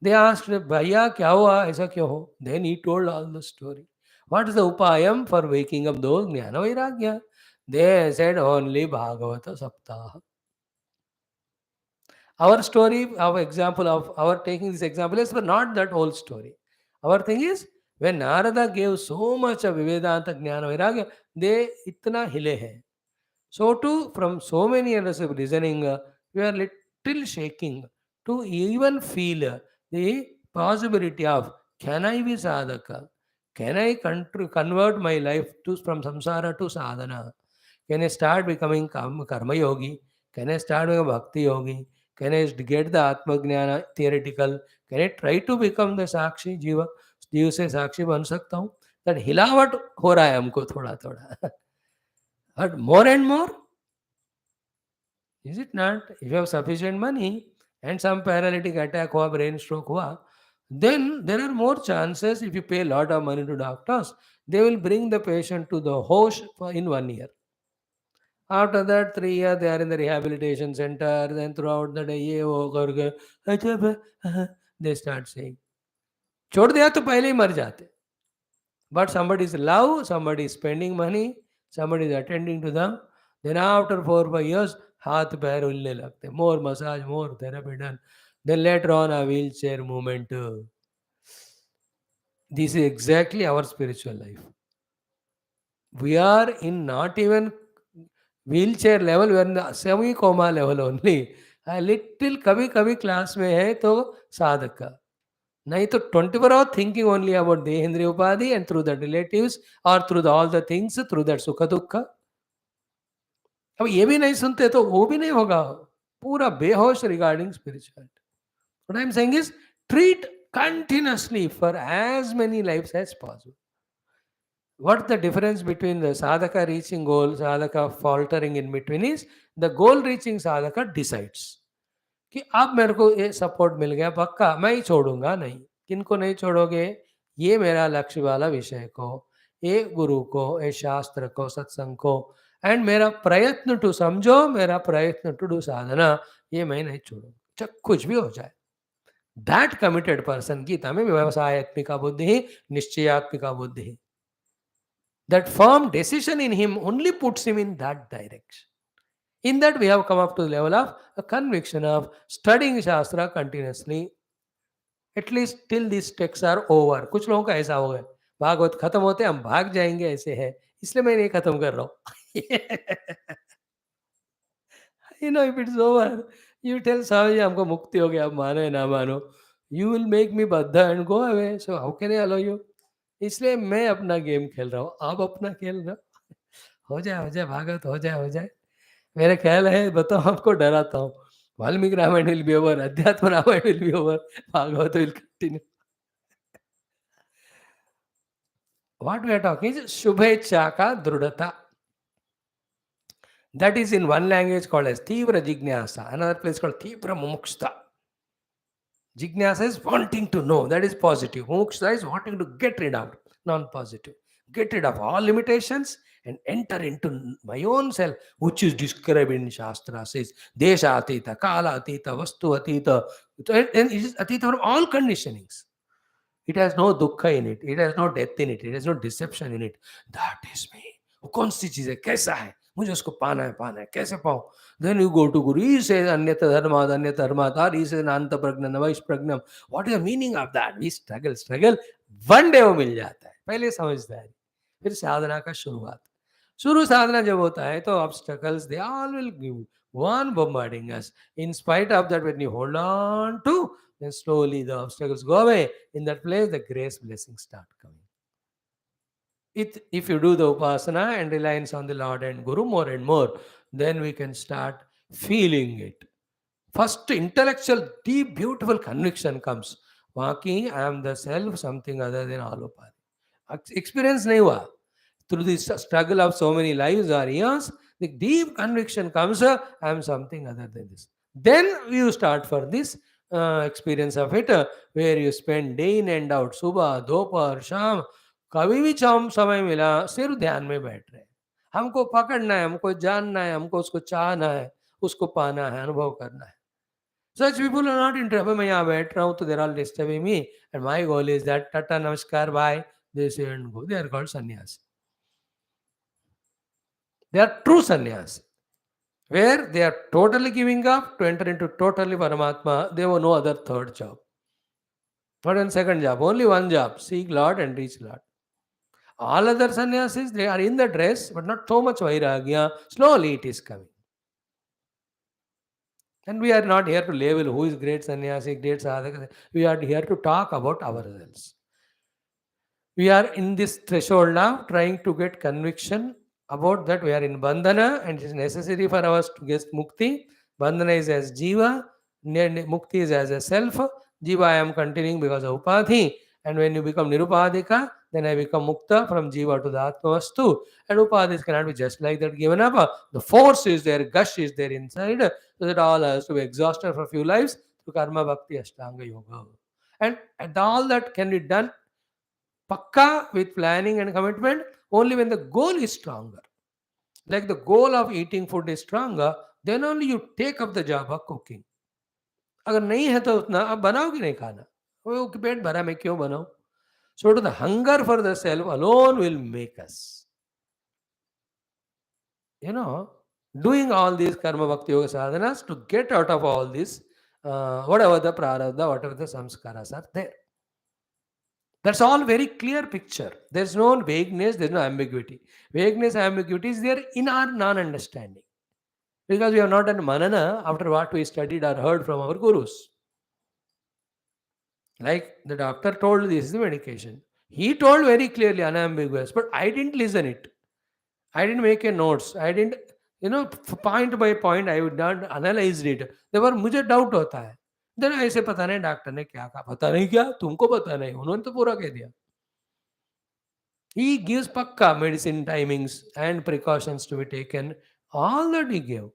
A: They asked, Bhaiya, kya hua? Aisa kyun ho? Then he told all the story. What is the upayam for waking up those jnana vairagya? They said only Bhagavata Saptaha. Our story, our example of our taking this example is not that whole story. Our thing is, when Narada gave so much of Vedanta Jnana Vairagya, they itna hile hai. So too, from so many years of listening, we are little shaking to even feel the possibility of, can I be sadhaka? Can I convert my life from samsara to sadhana? Can I start becoming karma yogi? Can I start becoming bhakti yogi? Can I get the Atma Jnana theoretical? Can I try to become the Sakshi जीव जीव से साक्षी बन सकता हूँ? That हिलावट हो रहा है हमको थोड़ा थोड़ा. But more and more, is it not? If you have sufficient money and some paralytic attack or brain stroke, then there are more chances if you pay a lot of money to doctors. They will bring the patient to the host in 1 year. After that, 3 years, they are in the rehabilitation center. Then throughout the day, ये वो करके, अच्छा they start saying. छोड़ दिया तो पहले ही मर जाते. But somebody is love, somebody is spending money, somebody is attending to them. Then after 4 5 years, हाथ पैर हिलने लगते. More massage, more therapy done. Then later on, a wheelchair movement. This is exactly our spiritual life. We are in not even wheelchair level, we are in the semi coma level only. A little कभी कभी class में है तो साधक का, नहीं तो 24 hours thinking only about देहेंद्रिय उपाधि and through the relatives or through all the things, through that सुख दुख. अब ये भी नहीं सुनते तो वो भी नहीं होगा, पूरा बेहोश regarding spirituality. What I am saying is, treat continuously for as many lives as possible. What's the difference between the sadhaka reaching goal, sadhaka faltering in between is, the goal reaching sadhaka decides कि अब मेरे को ये support मिल गया पक्का, मैं ही छोड़ूंगा नहीं. किनको नहीं छोड़ोगे? ये मेरा लक्ष्य वाला विषय को, ये गुरु को, ये शास्त्र को, सत्संग को, एंड मेरा प्रयत्न टू समझो, मेरा प्रयत्न टू डू साधना, ये मैं नहीं छोड़ूंगा, चाहे कुछ भी हो जाए. दैट कमिटेड पर्सन, गीता में व्यवसायत्मिका बुद्धि, निश्चयात्मिका बुद्धि, that firm decision in him only puts him in that direction. In that we have come up to the level of a conviction of studying Shastra continuously, at least till these texts are over. कुछ लोगों का ऐसा हो गया, भागवत खत्म होते हम भाग जाएंगे, ऐसे है, इसलिए मैं नहीं खत्म कर रहा हूँ. If it's over, you tell Swamiji हमको मुक्ति हो गया, अब मानो या ना मानो, you will make me बद्धा and go away. So how can I allow you? इसलिए मैं अपना गेम खेल रहा हूँ, आप अपना खेल रहे हो जाए भागवत, हो जाए. मेरा ख्याल है, बताओ, आपको डराता हूँ, Valmiki Ramayana will be over, Adhyatma Ramayana will be over, Bhagavata will continue. What we are talking is शुभेच्छा का दृढ़ता. That is in one language called as Tivra Jignasa, another place called Tivra Mumukshta. Jignasa is wanting to know, that is positive. Mumukshta is wanting to get rid of, non-positive. Get rid of all limitations and enter into my own self, which is described in Shastra, says Desha Atita, Kala Atita, Vastu Atita, and it is Atita from all conditionings. It has no dukkha in it, it has no death in it, it has no deception in it. That is me. वो कौन सी चीज है, कैसा है, मुझे उसको पाना है, कैसे पाऊं? Then you go to Guru. He says Anyata Dharmat, or he says Nanta Pragnam, Navaish Pragnam. What is the meaning of that? We struggle. One day वो मिल जाता है, पहले समझदारी, फिर साधना का शुरू साधना जब होता है तो obstacles, they all will give one bombarding us. In spite of that, when you hold on to, then slowly the obstacles go away. In that place, the grace blessings start coming. If you do the upasana and reliance on the Lord and Guru more and more, then we can start feeling it. First, intellectual, deep, beautiful conviction comes. Waki, I am the self, something other than all upadi. Experience nahi hua. Through this struggle of so many lives or years, the deep conviction comes, I am something other than this. Then you start for this experience of it, where you spend day in and out, सुबह दोपहर शाम, कभी भी समय मिला, सिर्फ ध्यान में बैठ रहे. हमको पकड़ना है, हमको जानना है, हमको उसको चाहना है, उसको पाना है, अनुभव करना है. Such people are not interested. मैं यहाँ बैठ रहा हूँ तो they are all disturbing me, and my goal is that tata namaskar bye, they say and go. They are called sannyas. They are true sannyas, where they are totally giving up to enter into totally Paramatma. They have no other third job. Not one second job, only one job, seek Lord and reach Lord. All other sannyasis, they are in the dress, but not so much vairagya. Slowly it is coming. And we are not here to label who is great sannyasi, great sadhaka. We are here to talk about ourselves. We are in this threshold now, trying to get conviction about that we are in bandhana and it is necessary for us to get mukti. Bandhana is as jiva, mukti is as a self. Jiva I am continuing because of upadhi, And when you become Nirupadhika, then I become Mukta from Jiva to the Atmavastu. And Upadhis cannot be just like that given up. The force is there, gush is there inside, so that all has to be exhausted for a few lives through Karma Bhakti Ashtanga Yoga. And all that can be done pakka with planning and commitment only when the goal is stronger. Like the goal of eating food is stronger, then only you take up the job of cooking. अगर नहीं है तो उतना आप बनाओगे नहीं खाना, वो पेट भरा मैं क्यों बनाऊं? So the hunger for the self alone will make us, doing all these karma bhakti yoga sadhanas to get out of all this, whatever the prarabdha, whatever the samskaras are there. That's all very clear picture. There's no vagueness, there's no ambiguity. Vagueness, ambiguity is there in our non-understanding. Because we have not done manana after what we studied or heard from our gurus. Like the doctor told, this is the medication. He told very clearly, unambiguous, but I didn't listen it. I didn't make a notes. I didn't, point by point, I would not analyze it. There were मुझे doubt होता है. Then ऐसे पता नहीं doctor ने क्या कहा, पता नहीं क्या, तुमको पता नहीं, उन्होंने तो पूरा कह दिया. He gives pakka medicine timings and precautions to be taken. All that he gave.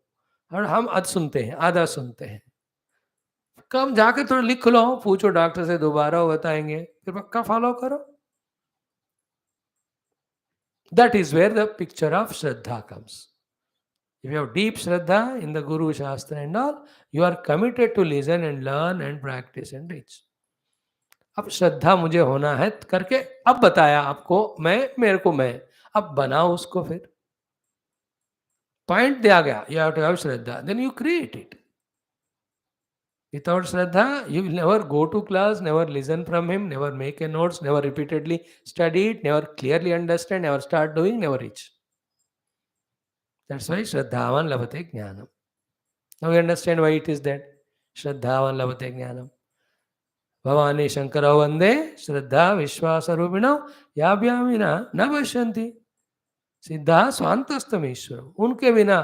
A: और हम अध सुनते हैं, आधा सुनते हैं. कम जाकर थोड़ा लिख लो, पूछो डॉक्टर से, दोबारा वो बताएंगे, फिर पक्का फॉलो करो. That is where the picture of Shraddha comes. If you have deep Shraddha in the Guru Shastra and all, you are committed to listen and learn and practice and reach. अब श्रद्धा मुझे होना है करके अब बताया आपको, मेरे को अब बनाओ उसको. फिर पॉइंट दिया गया, you have to have Shraddha, then you create it. Without Shraddha, you will never go to class, never listen from him, never make a notes, never repeatedly study it, never clearly understand, never start doing, never reach. That's why Shraddhavan Labhate Jnanam. Now we understand why it is that. Shraddhavan Labhate Jnanam. Bhavani Shankara Vande Shraddha Vishwasa Rupino Yabhyamina Navashanti. सिद्धा स्वांतस्तम ईश्वर. उनके बिना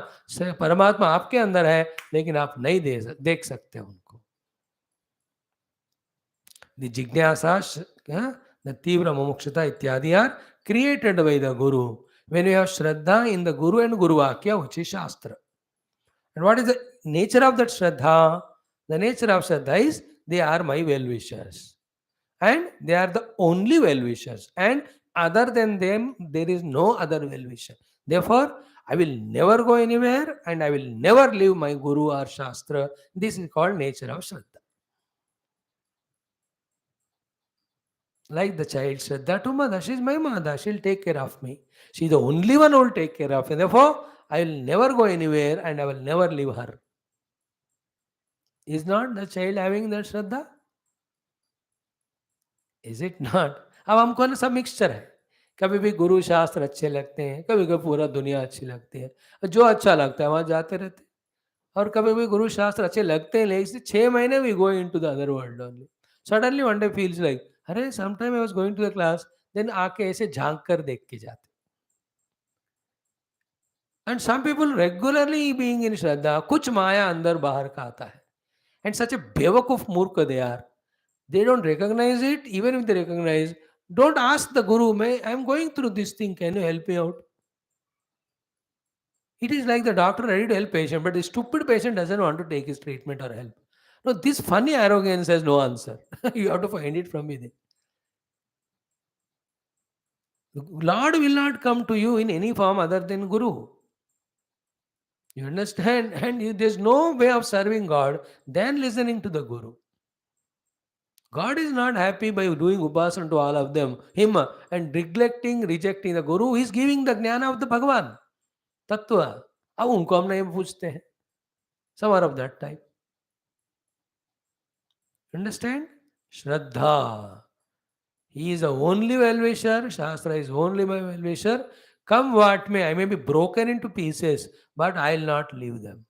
A: परमात्मा आपके अंदर है, लेकिन आप नहीं देख सकते उनको. The jignasa, the tivra mumukshata ityadi are created by the Guru. When you have Shraddha in the Guru and Guru Vakya, which is Shastra. And what is the nature of that Shraddha? The nature of Shraddha is, they are my well-wishers. And they are the only well-wishers. And other than them, there is no other well-wisher. Therefore, I will never go anywhere and I will never leave my Guru or Shastra. This is called nature of Shraddha. Like the child Shraddha to mother. She is my mother. She will take care of me. She is the only one who will take care of me. Therefore, I will never go anywhere and I will never leave her. Is not the child having that Shraddha? Is it not? अब हमको ना सब mixture है. कभी भी गुरु शास्त्र अच्छे लगते हैं, कभी कभी पूरा दुनिया अच्छी लगती है. जो अच्छा लगता है वहाँ जाते रहते हैं. और कभी भी गुरु शास्त्र अच्छे लगते हैं, लेकिन 6 महीने we go into the other world only. Suddenly one day feels like, अरे sometime I was going to the class, then आके ऐसे झांक कर देख के जाते. And some people regularly being in shraddha, कुछ माया अंदर बाहर का आता है. एंड सच ए बेवकूफ मूर्ख they are. They don't recognize it. Even if they recognize, don't ask the Guru, I'm going through this thing, can you help me out? It is like the doctor ready to help patient, but the stupid patient doesn't want to take his treatment or help. No, this funny arrogance has no answer. You have to find it from within. The Lord will not come to you in any form other than Guru. You understand? And there's no way of serving God than listening to the Guru. God is not happy by doing upasana to all of them, him, and rejecting the Guru. He is giving the jnana of the Bhagavan, Tattva. अब उनको हम नहीं पूछते हैं. Some are of that type. Understand? Shraddha. He is the only well-wisher. Shastra is only my well-wisher. Come what may, I may be broken into pieces, but I will not leave them.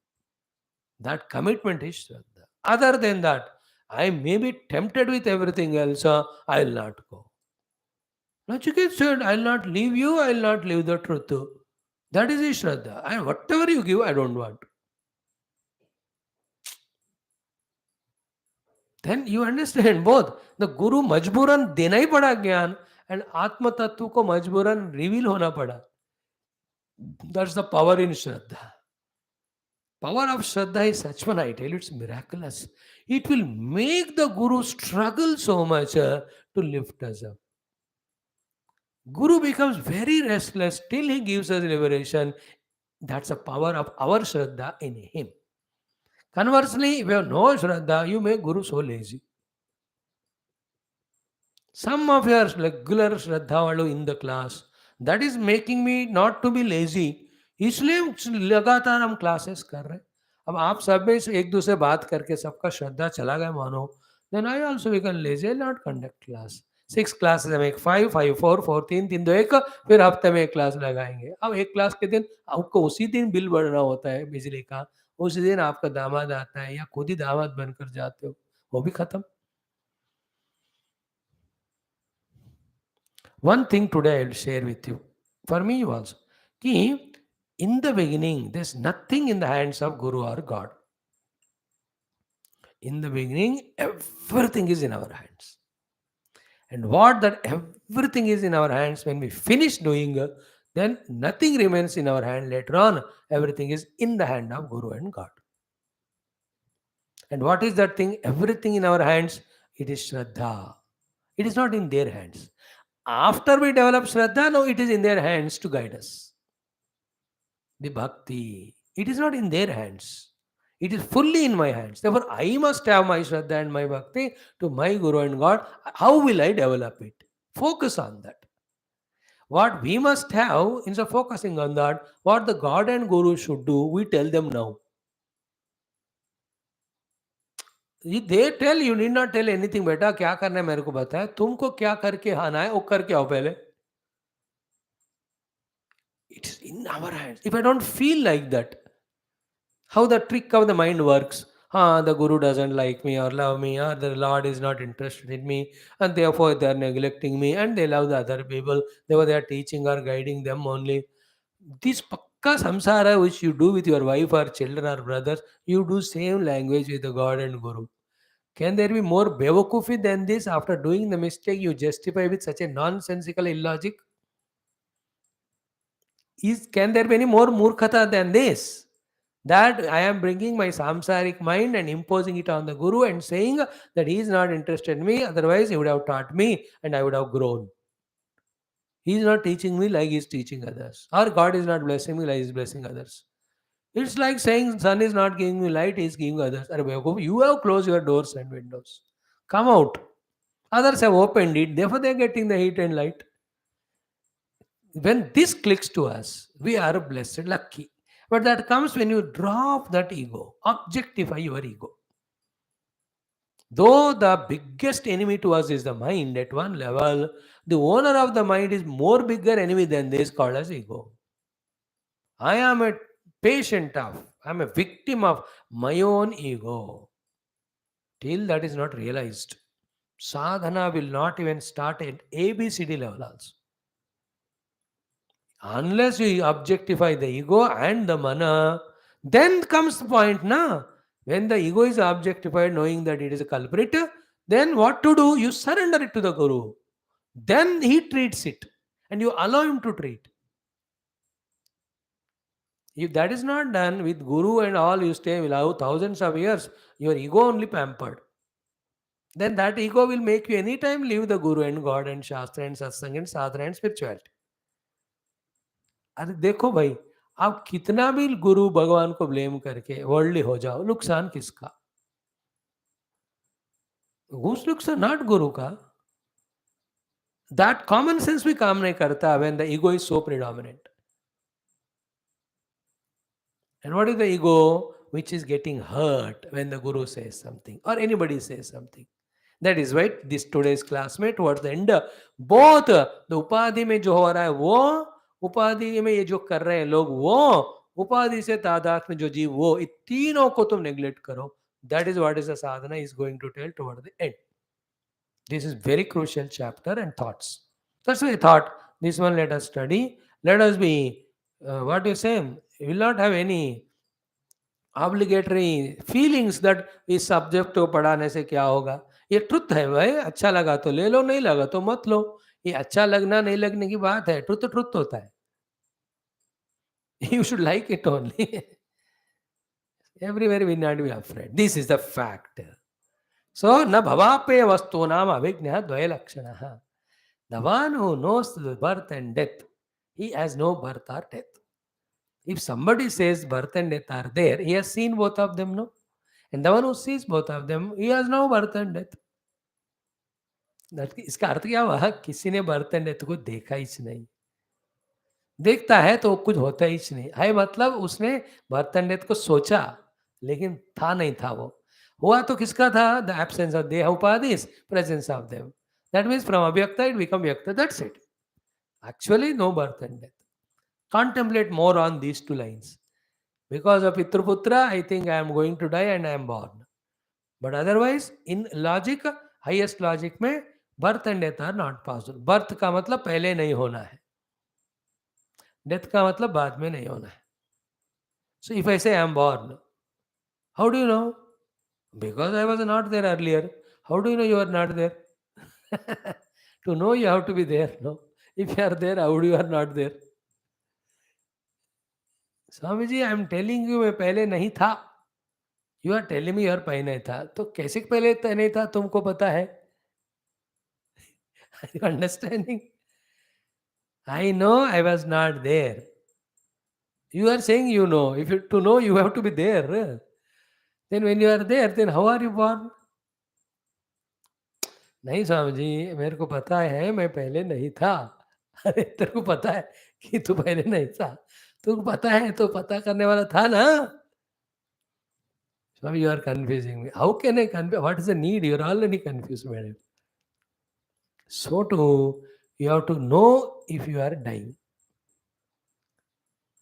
A: That commitment is Shraddha. Other than that, I may be tempted with everything else, I will not go. Nachiket said, I will not leave you, I will not leave the truth. That is his Shraddha. And whatever you give, I don't want. Then you understand both. The Guru मजबूरन देना ही पड़ा ज्ञान, and आत्म तत्व को मजबूरन reveal होना पड़ा. That's the power in Shraddha. Power of Shraddha is such one, I tell you, it's miraculous. It will make the Guru struggle so much to lift us up. Guru becomes very restless till he gives us liberation. That's the power of our Shraddha in him. Conversely, if you have no Shraddha, you make Guru so lazy. Some of your regular Shraddha वालों in the class, that is making me not to be lazy. इसलिए लगातार हम classes कर रहे हैं. अब आप सब में से एक दूसरे बात करके सबका श्रद्धा चला गया मानो, then I also become lazy. I'll not conduct class. 6 classes हम एक 5 5 4 4 3 3 2 1, फिर हफ्ते में एक क्लास लगाएंगे. अब एक क्लास के दिन आपको उसी दिन बिल भरना होता है बिजली का, उसी दिन आपका दामाद आता है या खुद ही दामाद बनकर जाते हो, वो भी खत्म. One thing today I will share with you, for me also, कि in the beginning there's nothing in the hands of Guru or God. In the beginning, everything is in our hands. And what that everything is in our hands, when we finish doing, then nothing remains in our hand later on. Everything is in the hand of Guru and God. And what is that thing? Everything in our hands, it is Shraddha. It is not in their hands. After we develop Shraddha, now it is in their hands to guide us. The bhakti, it is not in their hands. It is fully in my hands. Therefore, I must have my Shraddha and my bhakti to my Guru and God. How will I develop it? Focus on that. What we must have, instead of focusing on that, what the God and Guru should do, we tell them now. They tell you need not tell anything. बेटा क्या करना है मेरे को बताए, तुमको क्या करके आना है वो करके आओ पहले. It is in our hands. If I don't feel like that, how the trick of the mind works. The Guru doesn't like me or love me, or the Lord is not interested in me, and therefore they are neglecting me, and they love the other people. Therefore they are teaching or guiding them only. This pakka samsara which you do with your wife or children or brothers, you do same language with the God and Guru. Can there be more bevakufi than this? After doing the mistake, you justify with such a nonsensical illogic? Can there be any more murkhata than this? That I am bringing my samsaric mind and imposing it on the Guru and saying that he is not interested in me, otherwise he would have taught me and I would have grown. He is not teaching me like he is teaching others. Or God is not blessing me like he is blessing others. It's like saying sun is not giving me light, he is giving others. You have closed your doors and windows. Come out. Others have opened it, therefore they are getting the heat and light. When this clicks to us, we are blessed, lucky. But that comes when you drop that ego, objectify your ego. Though the biggest enemy to us is the mind at one level, the owner of the mind is more bigger enemy than this called as ego. I am a patient of, I am a victim of my own ego. Till that is not realized, sadhana will not even start at ABCD level also. Unless you objectify the ego and the mana, then comes the point, na? When the ego is objectified, knowing that it is a culprit, then what to do? You surrender it to the Guru. Then he treats it and you allow him to treat. If that is not done with Guru and all, you stay will thousands of years, your ego only pampered. Then that ego will make you anytime leave the Guru and God and Shastra and Satsang and Sadhana and spirituality. अरे देखो भाई, आप कितना भी गुरु भगवान को blame करके worldly हो जाओ, नुकसान किसका? Whose नुकसान? नॉट गुरु का. That common sense भी काम नहीं करता when the ego is so predominant. And what is the ego? Which is getting hurt when the Guru says something or anybody says something. That is why this today's classmate towards the end, both the उपाधि में जो हो रहा है वो, उपाधि में ये जो कर रहे हैं लोग वो, उपाधि से तादाद में जो जीव वो, इन तीनों को तुम neglect करो. That is what is the sadhana is going to tell toward the end. This is very crucial chapter and thoughts. That's why I thought this one let us study. Let us be, what you say, we will not have any obligatory feelings that इस subject को पढ़ाने से क्या होगा? ये truth है भाई, अच्छा लगा तो ले लो, नहीं लगा तो मत लो। ये अच्छा लगना नहीं लगने की बात है, ट्रुथ ट्रुथ होता है। You should like it only. Everywhere we not be afraid. This is the fact. So, na bhavape vastunam avijna dvaya lakshana. The one who knows the birth and death, he has no birth or death. If somebody says birth and death are there, he has seen both of them, no? And the one who sees both of them, he has no birth and death. इसका अर्थ क्या हुआ? किसी ने birth and death को देखा ही नहीं। देखता है तो कुछ होता ही नहीं है, मतलब उसने बर्थ एंड डेथ को सोचा, लेकिन था नहीं था वो। हुआ तो किसका था? The absence of deha upadhis, presence of them. That means from avyakta it become vyakta, that's it. Actually no birth and death. Contemplate more on these two lines. Because of Pitruputra, I think I am going to die and I am born. But otherwise, in logic, highest logic में birth and death are not possible. Birth का मतलब पहले नहीं होना है, death का मतलब बाद में नहीं होना है. So if I say I am born, how do you know? Because I was not there earlier. How do you know you are not there? To know you have to be there, no? If you are there, how do you are not there? Swami ji, I am telling you, मैं पहले नहीं था. You are telling me, और पहले नहीं था, तो कैसे पहले नहीं था तुमको पता है? Understanding? I know I was not there. You are saying you know. If you to know you have to be there. Then when you are there, then how are you born? नहीं स्वामी जी, मेरे को पता है मैं पहले नहीं था. अरे तेरे को पता है कि तू पहले नहीं था? तुमको पता है तो पता करने वाला था ना. Swami, you are confusing me. How can I confuse? What is the need? You are already confused, madam. So too, you have to know if you are dying.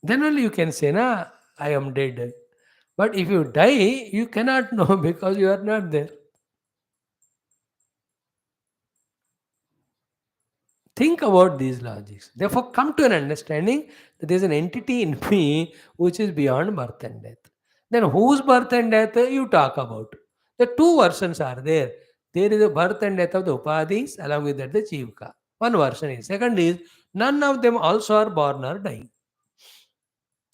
A: Then only you can say, na, I am dead. But if you die, you cannot know because you are not there. Think about these logics. Therefore, come to an understanding that there is an entity in me which is beyond birth and death. Then whose birth and death you talk about? The two versions are there. There is a birth and death of the Upadhis, along with that the Jivka. One version is. Second is, none of them also are born or dying.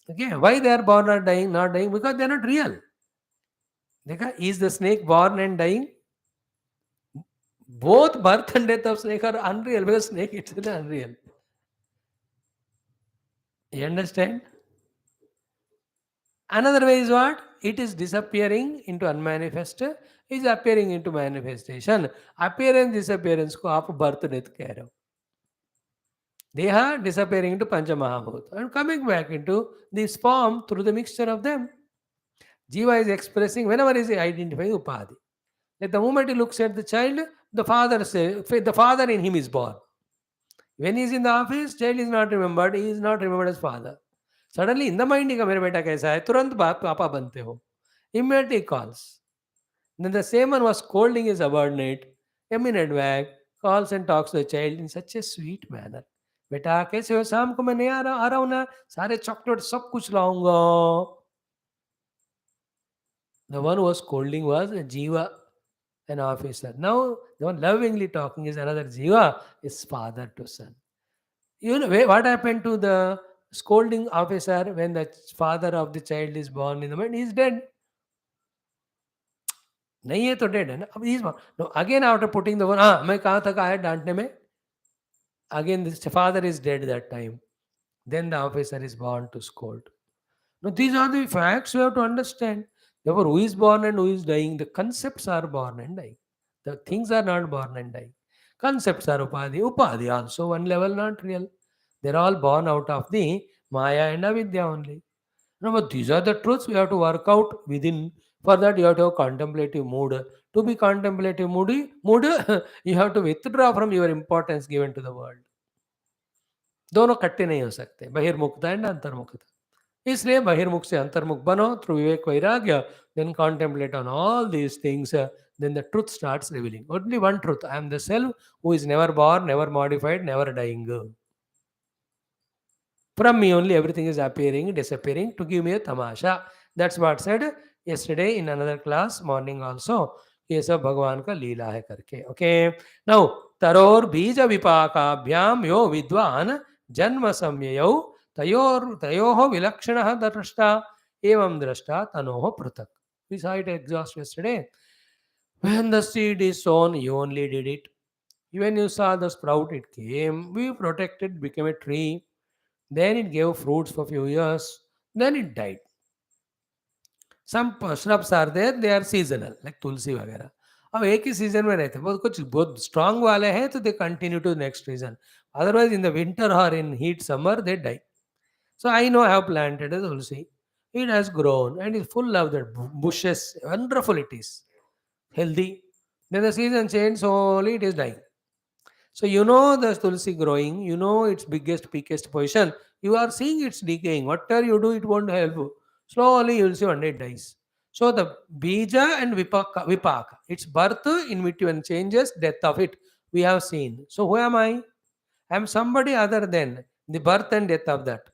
A: Okay, why they are born or dying, not dying? Because they are not real. Is the snake born and dying? Both birth and death of snake are unreal, because snake itself is unreal. You understand? Another way is what? It is disappearing into unmanifest, is appearing into manifestation. Appearance, disappearance को आप birth death कह रहे हो. Deha disappearing into Panchamahabhuta and coming back into this form through the mixture of them. Jiva is expressing whenever he is identifying Upadhi. Like the moment he looks at the child, the father in him is born. When he is in the office, child is not remembered, he is not remembered as father. Suddenly in the mind, मेरा बेटा कैसा है, तुरंत पापा बनते हो. Immediately calls. Then the same one was scolding his subordinate. A minute back, calls and talks to the child in such a sweet manner. बेटा कैसे हो, शाम को मैं नहीं आ रहा हूँ ना, सारे चॉकलेट सब कुछ लाऊंगा. The one who was scolding was a Jiva, an officer. Now, the one lovingly talking is another Jiva, is father to son. You know what happened to the scolding officer when the father of the child is born in the mind? He is dead. नहीं है तो dead है ना. अब he is born. No, again after putting the one, मैं कहाँ तक आया डांटने में? Again, this father is dead that time. Then the officer is born to scold. Now, these are the facts we have to understand. Therefore, who is born and who is dying? The concepts are born and dying. The things are not born and dying. Concepts are upadhi. Upadhi also one level, not real. They're all born out of the Maya and Avidya only. No, but these are the truths we have to work out within. For that, you have to have contemplative mood. To be contemplative mood, you have to withdraw from your importance given to the world. दोनों कट्टे नहीं हो सकते, बहिर्मुखता and अंतर्मुखता. इसलिए बहिर्मुख से अंतर्मुख बनो through विवेक वैराग्य. Then contemplate on all these things. Then the truth starts revealing. Only one truth. I am the self who is never born, never modified, never dying. From me only everything is appearing, disappearing to give me a tamasha. That's what said yesterday in another class, morning also. ये सब भगवान का लीला है करके. Okay. Now, तरोर बीज विपाकाभ्याम यो विद्वान जन्म संययौ तयोः विलक्षणः द्रष्टा एवं द्रष्टा तनोः पृथक्. We saw it exhaust yesterday. When the seed is sown, you only did it. When you saw the sprout, it came. We protected, became a tree. Then it gave fruits for few years. Then it died. Some shrubs are there, they are seasonal, like tulsi वगैरह. अब एक ही season में रहते हैं, बहुत कुछ बहुत strong वाले हैं तो they continue to next season. Otherwise in the winter और in heat summer they die. So I know I have planted a tulsi. It has grown and is full of the bushes. Wonderful it is. Healthy. Then the season change, slowly it is dying. So you know the tulsi growing, you know its biggest, peakest position. You are seeing it's decaying. Whatever you do, it won't help you. Slowly you will see one day it dies. So the bija and vipaka, its birth, in between changes, death of it, we have seen. So who am I? I am somebody other than the birth and death of that.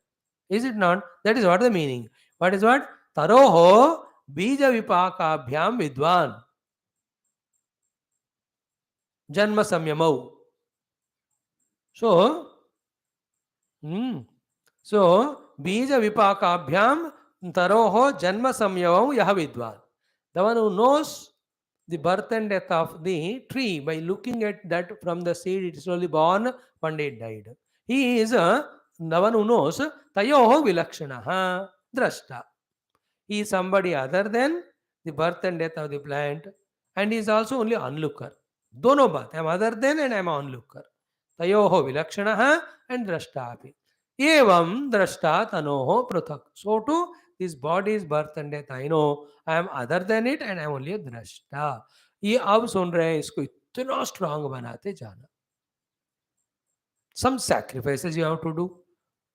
A: Is it not? That is what the meaning. What is what? Taroho bija vipaka bhyam vidwan. Janma samyamau. So, so bija vipakabhyam taroho janma samyavam yah vidwan. The one who knows the birth and death of the tree by looking at that from the seed, it is slowly born, one day it died. He is the one who knows tayoho vilakshanaha drashta. He is somebody other than the birth and death of the plant, and he is also only onlooker. दोनों बात, I am other than and I am onlooker. तयोः विलक्षणः and drashtapi. Evam drashta tanoho prathak. So too, this body's birth and death, I know I am other than it and I am only a drashta. ये अब सुन रहे हैं, इसको इतना strong बनाते जाना. Some sacrifices you have to do.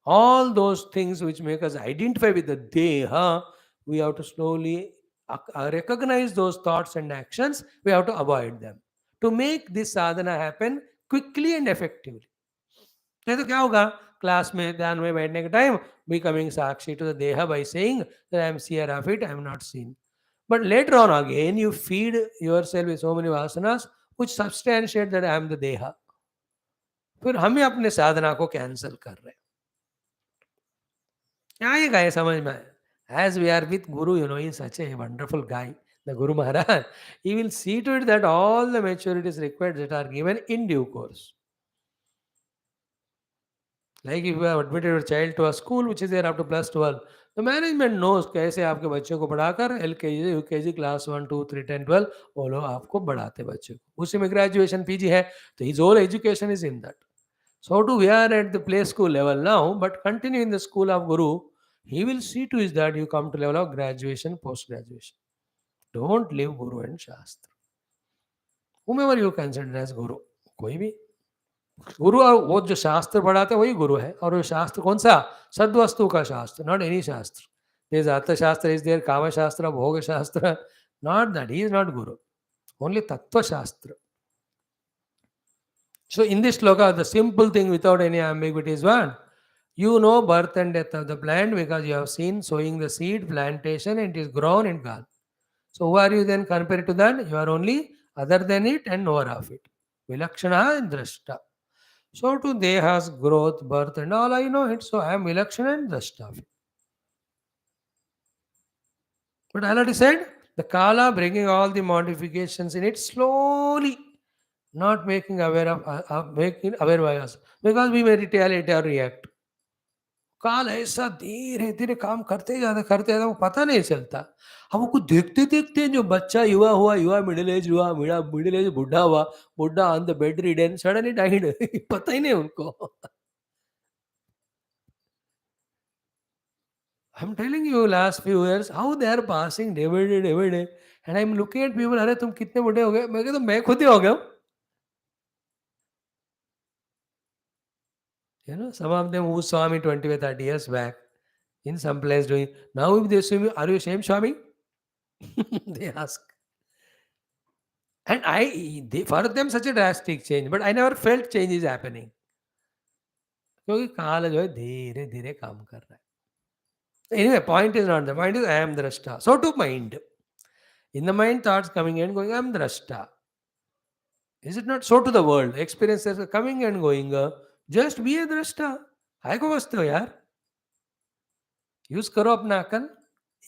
A: All those things which make us identify with the Deha, we have to slowly recognize those thoughts and actions. We have to avoid them to make this sadhana happen quickly and effectively. नहीं तो क्या होगा, class में ध्यान में बैठने के time becoming Sakshi to the Deha by saying that I am seer of it, I am not seen. But later on again, you feed yourself with so many vasanas which substantiate that I am the Deha. फिर हम ही अपने साधना को cancel कर रहे हैं. आएगा ये समझ में. As we are with Guru, he is such a wonderful guy, the Guru Maharaj. He will see to it that all the maturities required that are given in due course. Like if you have admitted your child to a school which is there up to plus 12, the management knows कैसे आपके बच्चे को बढ़ाकर LKG, UKG, class 1, 2, 3, 10, 12 वो लोग आपको बढ़ाते बच्चे को. उसी में graduation PG है, तो his whole education is in that. So too we are at the play school level now, but continue in the school of Guru. He will see to is that you come to level of graduation, post-graduation. Don't leave Guru and Shastra. Whomever you consider as Guru, कोई भी गुरु, और वो जो शास्त्र पढ़ाते वही गुरु है. और वो शास्त्र कौन सा? सद्वस्तु का शास्त्र, नॉट एनी शास्त्र. देयर इज अर्थशास्त्र, इज देयर काम शास्त्र, भोग शास्त्र, not that. He is not Guru, only तत्व शास्त्र. So in this sloka, the simple thing without any ambiguity is what? You know birth and death of the plant because you have seen sowing the seed, plantation, and it is grown and gone. So who are you then compared to that? You are only other than it and knower of it. Vilakshana and drashta. So to Deha's growth, birth and all, I know it. So I am Vilakshana and drashta of it. But I already said, the Kala bringing all the modifications in it slowly, not making aware of making aware by us, because we may retaliate or react. काल ऐसा धीरे धीरे काम करते जाता वो पता नहीं चलता. हम कुछ देखते देखते जो बच्चा युवा हुआ, युवा मिडिल एज हुआ, मिडिल एज बुढ़ा हुआ, बुढ़ा on the bed ridden suddenly died. पता ही नहीं उनको. I'm telling you last few years how they are passing day by day, and I'm looking at people, अरे तुम कितने बूढ़े हो गए. मैं कहता मैं खुद ही हो गया. Some of them who saw me 20 or 30 years back in some place doing, now if they see me, are you ashamed, Swami? They ask. And for them such a drastic change, but I never felt change is happening. क्योंकि काल जो है धीरे धीरे काम कर रहा है. Anyway, point is not the point is I am drashta. So to mind. In the mind, thoughts coming and going, I am drashta. Is it not so to the world? Experiences are coming and going. Just be a drashta. है को बसते हो यार. Use करो अपना अकल.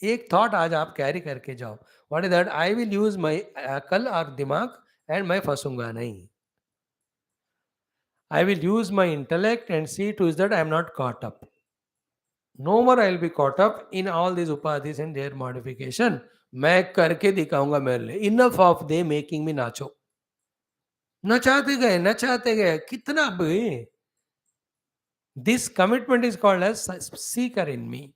A: एक thought आज आप कैरी करके जाओ. What is that? I will use my अकल और दिमाग एंड मैं फंसूंगा नहीं. I will use my intellect and see to is that I am not caught up. No more I will be caught up in all these upadhis and their modification. मैं करके दिखाऊंगा मेरे लिए. Enough of they making me नाचो. नचाते गए कितना भी. This commitment is called as seeker in me.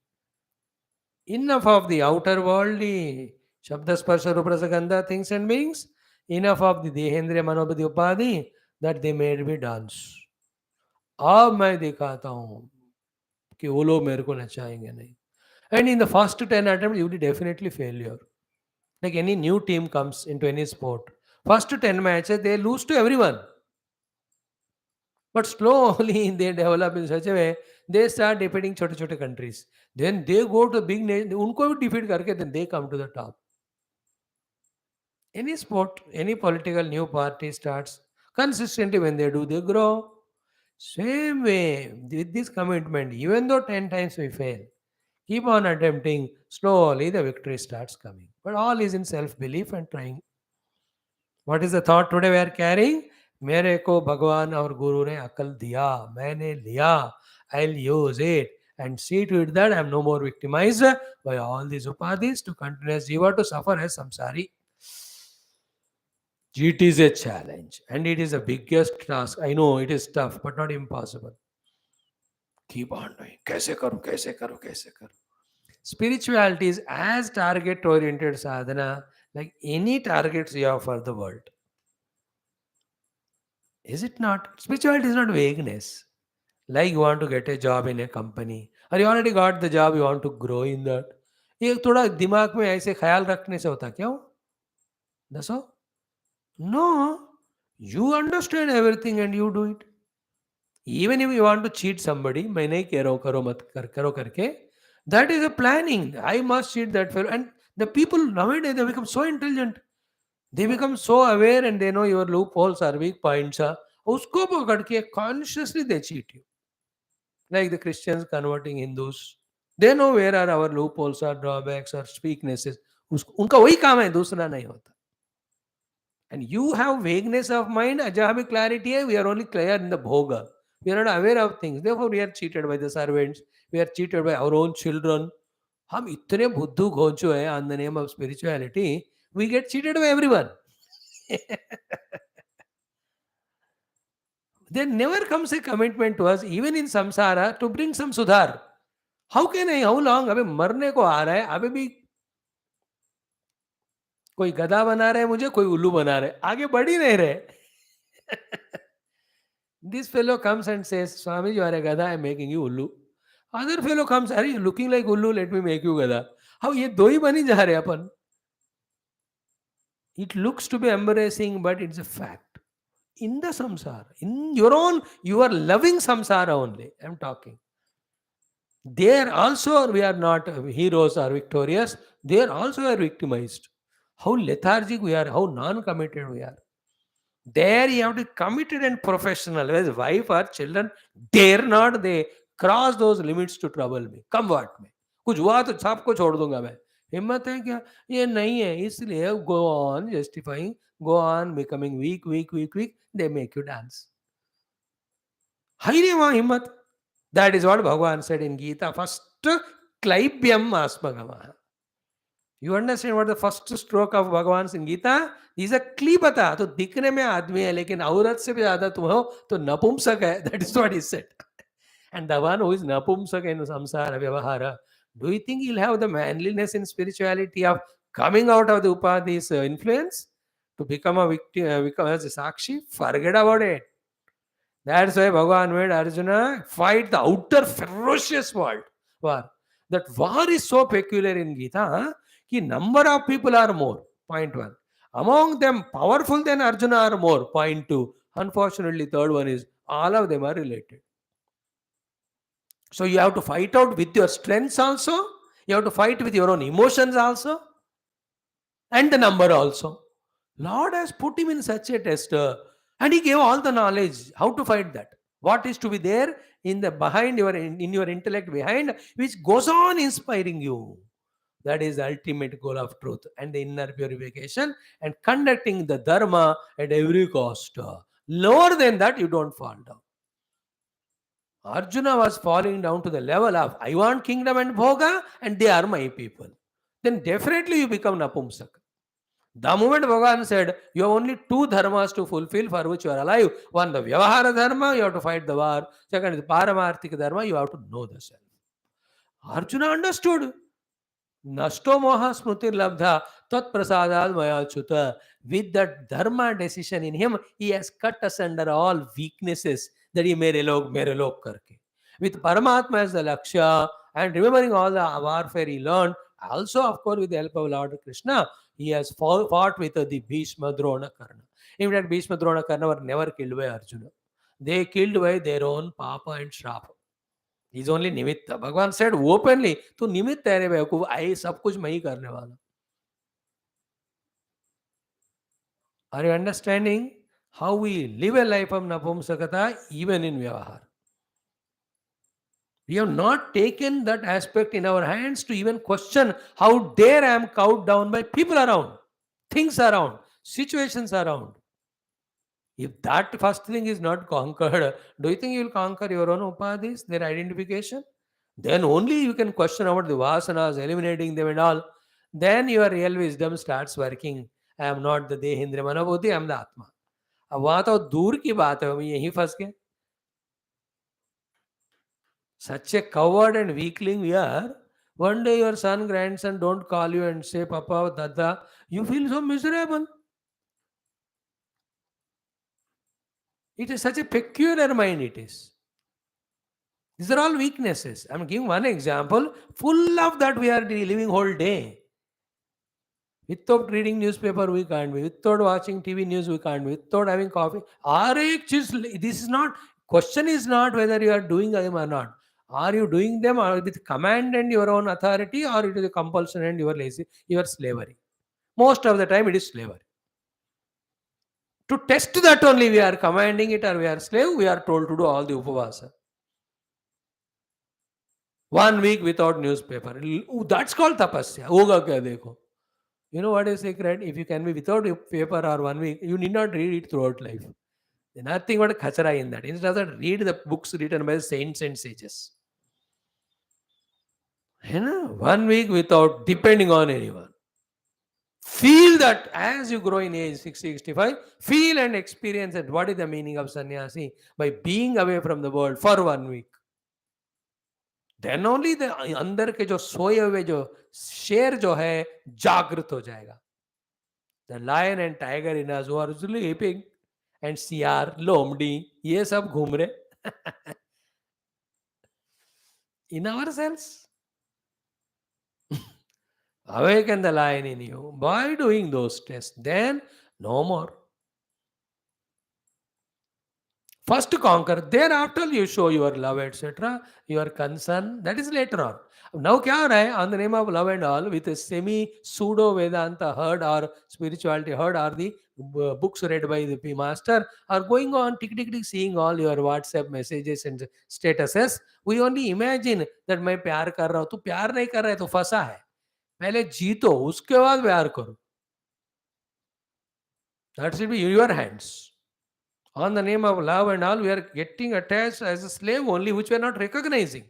A: Enough of the outer worldly Shabda Sparsha Rupa Gandha things and beings. Enough of the Dehendriya Manobadi Upadhi that they made me dance. अब मैं दिखाता हूँ कि वो लोग मेरे को नचाएंगे नहीं. And in the first 10 attempts, you will definitely failure. Like any new team comes into any sport. First 10 matches, they lose to everyone. But slowly they develop in such a way, they start defeating छोटे-छोटे countries. Then they go to big nation, उनको भी defeat करके then they come to the top. Any sport, any political new party starts consistently when they do, they grow. Same way with this commitment, even though 10 times we fail, keep on attempting, slowly the victory starts coming. But all is in self-belief and trying. What is the thought today we are carrying? मेरे को भगवान और गुरु ने अकल दिया, मैंने लिया, I'll use it and see to it that I am no more victimized by all these upadhis to continue as jiva to suffer as samsari. It is a challenge and it is the biggest task. I know it is tough but not impossible. Keep on doing. कैसे करूं, कैसे करूं, कैसे करूं. Spirituality is as target oriented sadhana like any targets you have for the world. Is it not? Spirituality is not vagueness. Like you want to get a job in a company or you already got the job, you want to grow in that. ये थोड़ा दिमाग में ऐसे ख्याल रखने से होता क्यों? दसो? No. You understand everything and you do it. Even if you want to cheat somebody, मैं नहीं कह रहा हूँ करो मत करो करके, that is a planning. I must cheat that fellow. And the people nowadays, they become so intelligent. They become so aware and they know your loopholes are weak points. उसको पकड़ के consciously they cheat you. Like the Christians converting Hindus. They know where are our loopholes or drawbacks or weaknesses. उनका वही काम है, दूसरा नहीं होता. And you have vagueness of mind, जहाँ भी clarity है, we are only clear in the bhoga. We are not aware of things. Therefore, we are cheated by the servants. We are cheated by our own children. हम इतने बुद्धू घोंचो है on the name of spirituality. We get cheated by everyone. There never comes a commitment to us, even in samsara, to bring some sudhar. How can I? How long? अबे मरने को आ रहा है, अबे भी कोई गधा बना रहा है मुझे, कोई उल्लू बना रहा है, आगे बढ़ ही नहीं रहे. This fellow comes and says, Swami, you are a gada, I am making you ullu. Other fellow comes, are you looking like ullu? Let me make you gada. How ये दो ही बनी जा रहे अपन. It looks to be embarrassing, but it's a fact. In the samsara, in your own, you are loving samsara only. I am talking. There also we are not heroes or victorious. There also we are victimized. How lethargic we are, how non-committed we are. There you have to be committed and professional. Whereas wife or children dare not they cross those limits to trouble me. Come what me. कुछ हुआ तो सबको छोड़ दूंगा मैं. हिम्मत है क्या? ये नहीं है. इसलिए go on justifying, go on becoming weak. They make you dance. है नहीं वहाँ हिम्मत. That is what Bhagavan said in Gita. First, Klaibyam Asmagamaha. You understand what the first stroke of Bhagavan's in Gita? Is a klipata. तो दिखने में आदमी है लेकिन औरत से भी ज्यादा तुम हो तो नपुंसक है. That is what he said. And the one who is napumsaka in samsara vyavahara, do you think he'll have the manliness in spirituality of coming out of the upadhi's influence to become a victim, become as a sakshi? Forget about it. That's why Bhagavan made Arjuna fight the outer ferocious war. That war is so peculiar in Gita कि number of people are more. Point one. Among them, powerful than Arjuna are more. Point two. Unfortunately, third one is all of them are related. So you have to fight out with your strengths also You have to fight with your own emotions also and the number also. Lord has put him in such a test, and he gave all the knowledge how to fight that. What is to be there in the behind your in your intellect behind, which goes on inspiring you. That is the ultimate goal of truth and the inner purification and conducting the dharma at every cost. Lower than that, you don't fall down. Arjuna was falling down to the level of I want kingdom and bhoga, and they are my people. Then definitely you become napumsak. The moment Bhagavan said, you have only two dharmas to fulfill for which you are alive. One, the Vyavahara dharma, you have to fight the war. Second, the Paramarthika dharma, you have to know the self. Arjuna understood. Nashto moha smrutir labdha tat prasadad mayachuta. With that dharma decision in him, he has cut asunder all weaknesses that he mere log karke. With Paramatma as the Lakshya and remembering all the warfare he learned, also of course with the help of Lord Krishna, he has fought with the Bhishma Drona Karna. In fact, Bhishma Drona Karna were never killed by Arjuna. They killed by their own papa and shrapa. He's only nimitta. Bhagavan said openly, "Tu nimitta hai re बेवकूफ, I सब कुछ मैं ही करने वाला." Are you understanding how we live a life of napumsakata even in vyavahar? We have not taken that aspect in our hands to even question how dare I am cowed down by people around, things around, situations around. If that first thing is not conquered, do you think you will conquer your own upadhis, their identification? Then only you can question about the vasanas, eliminating them and all. Then your real wisdom starts working. I am not the Dehendra Manabodhi, I am the Atma. अब वहां तो दूर की बात है, हम यहीं फंस गए. Such a coward and weakling we are. One day your son, grandson don't call you and say, Papa, Dada, you feel so miserable. It is such a peculiar mind it is. These are all weaknesses. I'm giving one example. Full of that we are living whole day. Without reading newspaper, we can't be. Without watching TV news, we can't be. Without having coffee. This is not, question is not whether you are doing them or not. Are you doing them with command and your own authority, or it is a compulsion and your slavery? Most of the time it is slavery. To test that only we are commanding it or we are slave, we are told to do all the upavasa. 1 week without newspaper. That's called tapasya. Hoga kya dekho. You know what is secret? If you can be without paper or 1 week, you need not read it throughout life. There's nothing but khachara in that. Instead, read the books written by saints and sages. 1 week without depending on anyone. Feel that as you grow in age 60, 65, feel and experience that what is the meaning of sannyasi by being away from the world for 1 week. Then only the अंदर के जो सोए हुए जो शेर जो है जागृत हो जाएगा. The lion and tiger in us who are sleeping and CR, Lomdi, ये सब घूम रहे in ourselves. Awaken the lion in you by doing those tests. Then no more. First conquer, thereafter you show your love, etc., your concern. That is later on. Now क्या हो रहा है? On the name of love and all, with a semi pseudo Vedanta heard or spirituality heard or the books read by the master are going on tick tick tick, seeing all your WhatsApp messages and statuses. We only imagine that मैं प्यार कर रहा हूँ. तू प्यार नहीं कर रहा है तो फंसा है. पहले जीतो, उसके बाद प्यार करो. That should be in your hands. On the name of love and all, we are getting attached as a slave only, which we are not recognizing.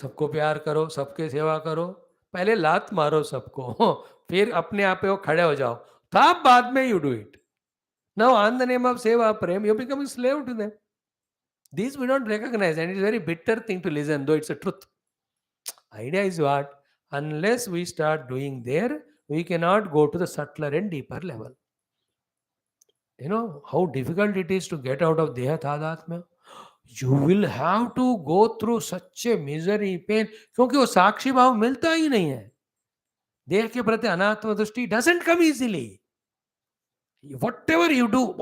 A: सबको प्यार करो, सबके सेवा करो, पहले लात मारो सबको, फिर अपने आप पे वो खड़े हो जाओ, तब बाद में you do it. Now on the name of seva prem, you become a slave to them. These we don't recognize, and it's a very bitter thing to listen, though it's a truth. Idea is what? Unless we start doing there, we cannot go to the subtler and deeper level. You know how difficult it is to get out of Deha Thadatmya? You will have to go through such a misery, pain, क्योंकि वो साक्षी भाव मिलता ही नहीं है. देह के प्रति अनात्म दृष्टि doesn't come easily. Whatever you do,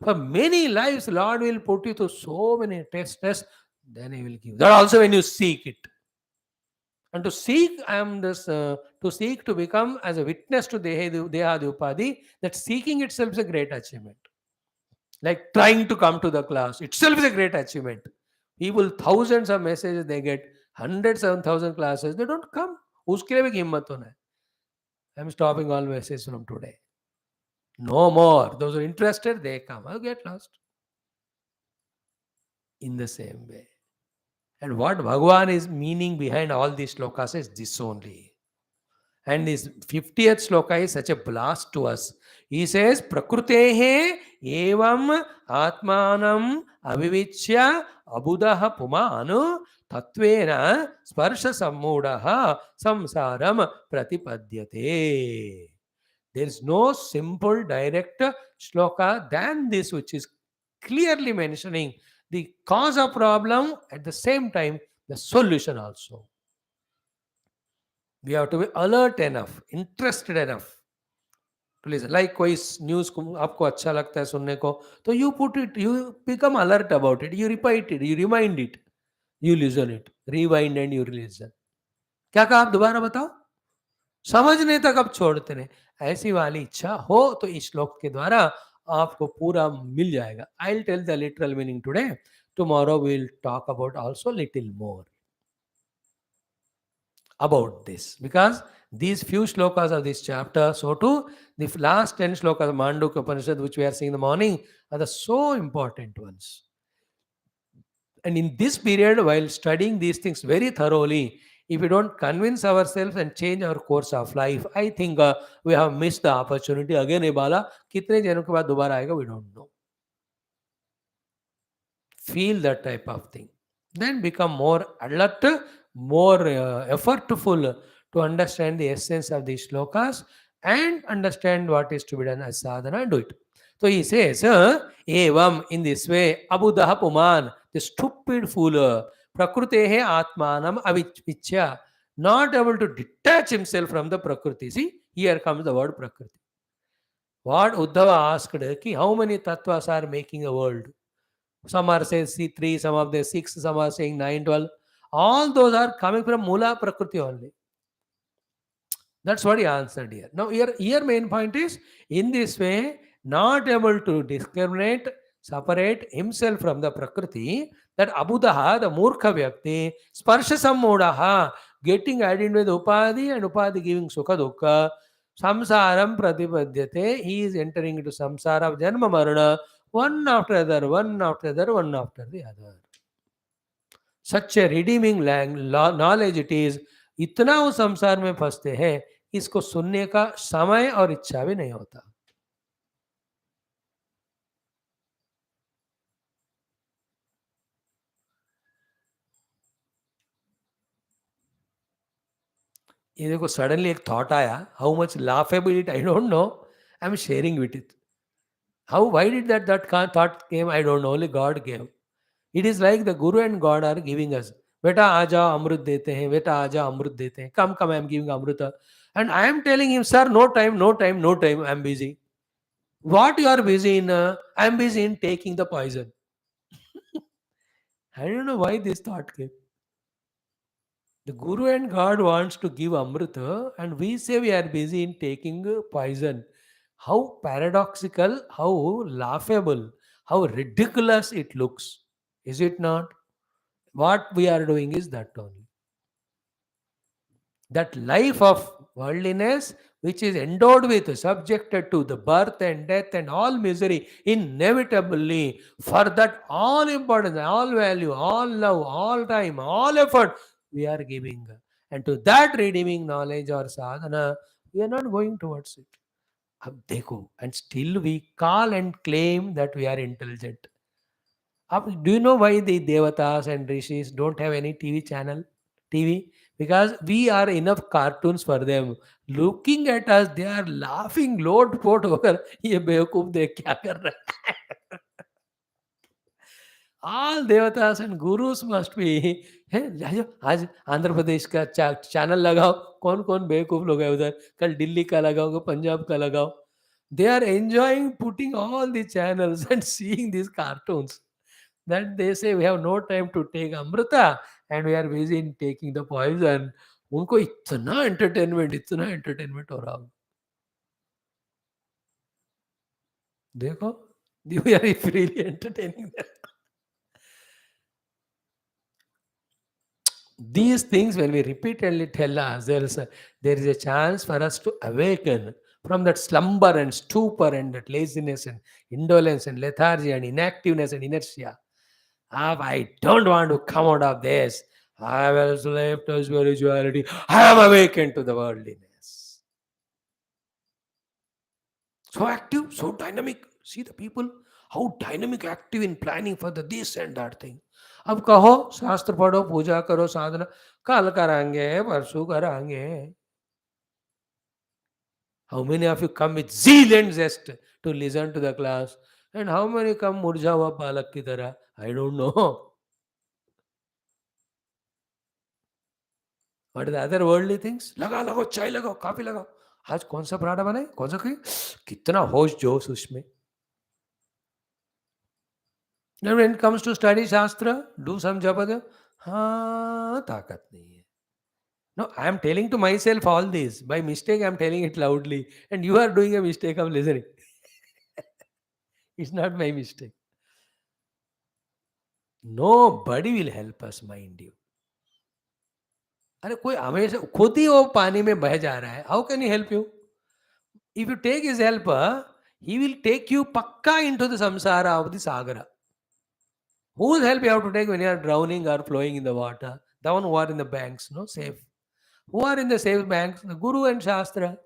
A: for many lives, Lord will put you through so many tests. then he will give. That also when you seek it. And to seek, I am this, to seek to become as a witness to Dehadi Upadhi, that seeking itself is a great achievement. Like trying to come to the class itself is a great achievement. People, thousands of messages they get, hundreds of thousand classes, they don't come. उसके लिए भी हिम्मत होना है. I'm stopping all messages from today. No more. Those who are interested, they come. I'll get lost. In the same way. And what Bhagavan is meaning behind all these slokas is this only. And this 50th sloka is such a blast to us. He says, Prakrutehe evam atmanam avivichya abudaha pumanu tatvena sparsha sammudaha samsaram pratipadyate. There is no simple direct shloka than this, which is clearly mentioning the cause of problem, at the same time the solution also. We have to be alert enough, interested enough to listen. Like कोई news को आपको अच्छा लगता है सुनने को, तो you put it, you become alert about it, you repeat it, you remind it, you listen it, rewind and you listen. क्या कहा आप दोबारा बताओ? समझने तक आप छोड़ते नहीं. ऐसी वाली इच्छा हो तो इस श्लोक के द्वारा आपको पूरा मिल जाएगा. I'll tell the literal meaning today. Tomorrow we'll talk about also little more about this, because these few shlokas of this chapter, so too the last 10 shlokas of Mandukya Upanishad, which we are seeing in the morning, are the so important ones. And in this period, while studying these things very thoroughly, if we don't convince ourselves and change our course of life, I think we have missed the opportunity. Again, Ibala, kitne janon ke baad dobara aayega, we don't know. Feel that type of thing. Then become more alert, more effortful to understand the essence of these shlokas and understand what is to be done as sadhana and do it. So he says, evam, in this way, abudaha puman, the stupid fool, prakrutehe atmanam avichya, not able to detach himself from the prakriti. See, here comes the word prakriti. What Uddhava asked, ki, how many tattvas are making the world? Some are saying 3, some of the 6, some are saying 9, 12. All those are coming from Mula Prakriti only. That's what he answered here. Now, here main point is, in this way, not able to discriminate, separate himself from the Prakriti, that Abudaha, the Murkha Vyakti, Sparsha Sammodaha, getting added with Upadhi and Upadhi giving Sukha Dukkha, Samsaram Pratipadyate, he is entering into Samsara of Janma Marana, one after the other, one after the other, one after the other. Such a redeeming knowledge it is. इतना वो संसार में फंसते हैं, इसको सुनने का समय और इच्छा भी नहीं होता. ये देखो, सडनली एक थॉट आया. How much laughable it, I don't know. I am sharing with it. How, why did that thought came, I don't know. Only God gave. It is like the Guru and God are giving us. बेटा आ जाओ, अमृत देते हैं. बेटा आ जाओ, अमृत देते हैं. Come, I am giving amrita. And I am telling him, sir, no time, I am busy. What you are busy in? I am busy in taking the poison. I don't know why this thought came. The Guru and God wants to give amrita, and we say we are busy in taking poison. How paradoxical, how laughable, how ridiculous it looks. Is it not? What we are doing is that only. That life of worldliness, which is endowed with, subjected to the birth and death and all misery, inevitably, for that all importance, all value, all love, all time, all effort, we are giving. And to that redeeming knowledge or sadhana, we are not going towards it. And still we call and claim that we are intelligent. Do you know why the devatas and rishis don't have any TV? Because we are enough cartoons for them. Looking at us, they are laughing लोट पोट होकर, ये बेवकूफ देख क्या कर रहा है. All devatas and gurus must be, आज आंध्र प्रदेश का चैनल लगाओ, कौन कौन बेवकूफ लोग है उधर, कल दिल्ली का लगाओ, पंजाब का लगाओ. They are enjoying putting all the channels and seeing these cartoons. That they say we have no time to take Amrita and we are busy in taking the poison. उनको इतना entertainment हो रहा हो. देखो, we are freely entertaining them. These things, when we repeatedly tell us, there is a chance for us to awaken from that slumber and stupor and that laziness and indolence and lethargy and inactiveness and inertia. I don't want to come out of this. I will slave to spirituality. I am awakened to the worldliness. So active, so dynamic. See the people, how dynamic, active in planning for the this and that thing. अब कहो शास्त्र पढ़ो पूजा करो साधना कल करांगे परसों करांगे. How many of you come with zeal and zest to listen to the class, and how many come मुरझा हुआ पालक की तरह? I don't know. What are the other worldly things? लगा लगाओ चाय लगाओ कॉफी लगाओ. आज कौन सा पराठा बनाए कौन सा खाए कितना होश जोश उसमें. And when it comes to study Shastra, do some japa, हाँ ताकत नहीं है. No, I am telling to myself all this. By mistake, I am telling it loudly. And you are doing a mistake of listening. It's not my mistake. Nobody will help us, mind you. अरे कोई हमेशा खुद ही वो पानी में बह जा रहा है. How can he help you? If you take his help, he will take you pakka into the samsara of the sagara. Whose help you have to take when you are drowning or flowing in the water? The one who are in the banks, no, safe. Who are in the safe banks? The Guru and Shastra.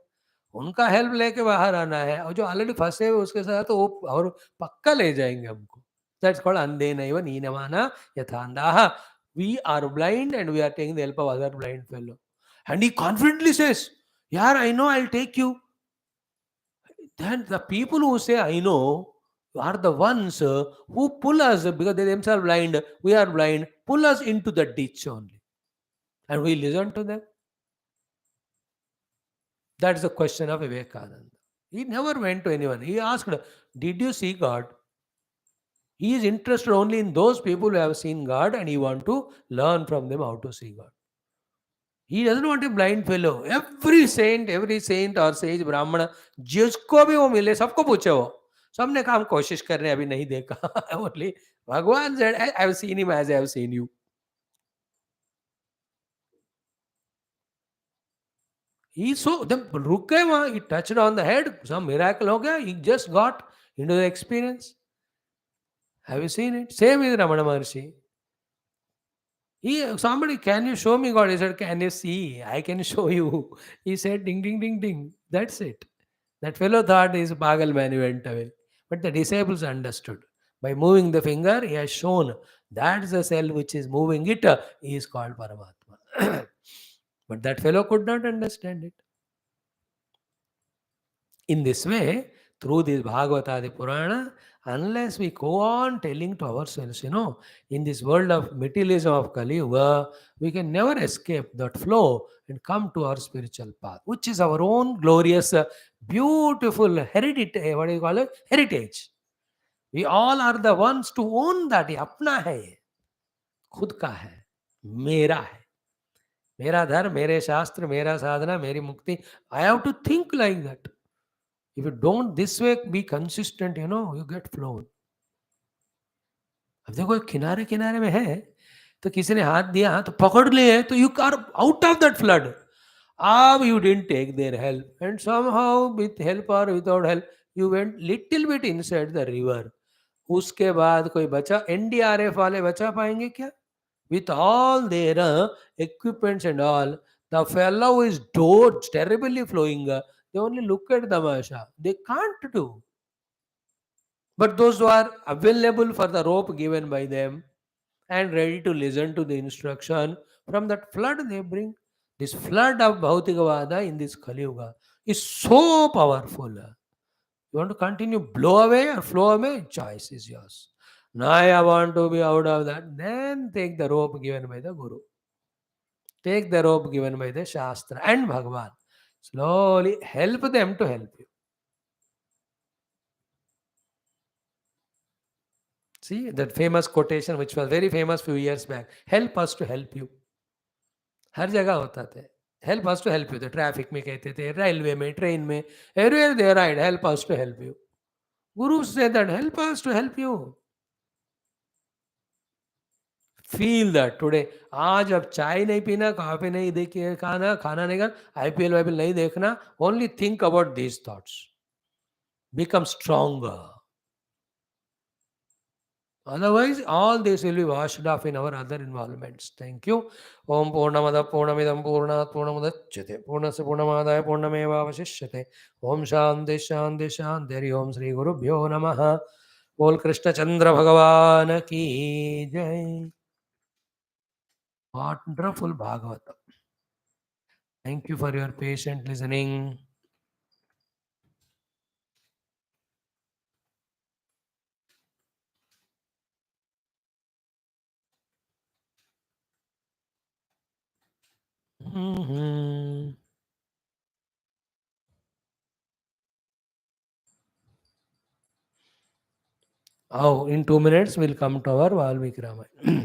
A: उनका help लेके बाहर आना है और जो already फंसे हुए उसके साथ तो वो और पक्का ले जाएंगे हमको. दैट्स कॉल्ड अंधेनैव नीनमाना यथा अंधाः. We are blind and we are taking the help of other blind fellow. And he confidently says, यार I know I'll take you. Then the people who say I know are the ones who pull us because they themselves blind, we are blind, pull us into the ditch only. And we listen to them. That's the question of Vivekananda. He never went to anyone. He asked, did you see God? He is interested only in those people who have seen God and he want to learn from them how to see God. He doesn't want a blind fellow. Every saint or sage Brahmana, जिसको भी वो मिले सबको पूछे वो. सबने कहा हम कोशिश कर रहे हैं अभी नहीं देखा. Only Bhagavan said, I have seen him as I have seen you. He saw them रुक गए वहां. He touched on the head. Some miracle हो गया. He just got into the experience. Have you seen it? Same with Ramana Maharshi. Somebody, can you show me God? He said, can you see? I can show you. He said, ding, ding, ding, ding. That's it. That fellow thought is Pagal man, he went away. But the disciples understood. By moving the finger, he has shown that's the cell which is moving it. He is called Paramatma. But that fellow could not understand it. In this way, through this Bhagavata, the Purana, unless we go on telling to ourselves, in this world of materialism of Kali Yuga, we can never escape that flow and come to our spiritual path, which is our own glorious, beautiful heritage. What do you call it? Heritage. We all are the ones to own that. ये अपना है, ये खुद का है, मेरा है. मेरा धर्म, मेरे शास्त्र, मेरा साधना, मेरी मुक्ति. I have to think like that. If you don't this way be consistent, you get flown. अब देखो किनारे किनारे में है तो किसी ने हाथ दिया तो पकड़ लिए तो you are out of that flood. You didn't take their help and somehow with help or without help you went little bit inside the river. उसके बाद कोई बचा NDRF वाले बचा पाएंगे क्या? With all their equipments and all, the fellow is terribly flowing. They only look at the Maha. They can't do. But those who are available for the rope given by them and ready to listen to the instruction, from that flood they bring. This flood of Bhautikavada in this Kali Yuga is so powerful. You want to continue blow away or flow away? Choice is yours. Now I want to be out of that. Then take the rope given by the Guru. Take the rope given by the Shastra and Bhagavan. Slowly help them to help you. See that famous quotation which was very famous few years back. Help us to help you. हर जगह होता था. Help us to help you. The traffic में कहते थे, railway में, train में, everywhere they write, help us to help you. Guru said that, help us to help you. Feel that today. आज अब चाय नहीं पीना, कॉफी नहीं देखिए खाना, खाना नहीं खाना, IPL वाईपीएल नहीं देखना. Only think about these thoughts. Become stronger. Otherwise, all this will be washed off in our other involvements. Thank you. Om Purnamada Purnamidam Purnat Purnamudachyate Purnasya Purnamadaya Purnamevavashishyate. Om Shanti Shanti Shanti Hari Om Sri Guru Bhyo Namaha. Bol Krishna Chandra Bhagavan ki Jai. Wonderful Bhagavatam. Thank you for your patient listening. Mhm. Oh, in 2 minutes we'll come to our Valmiki Ramayana.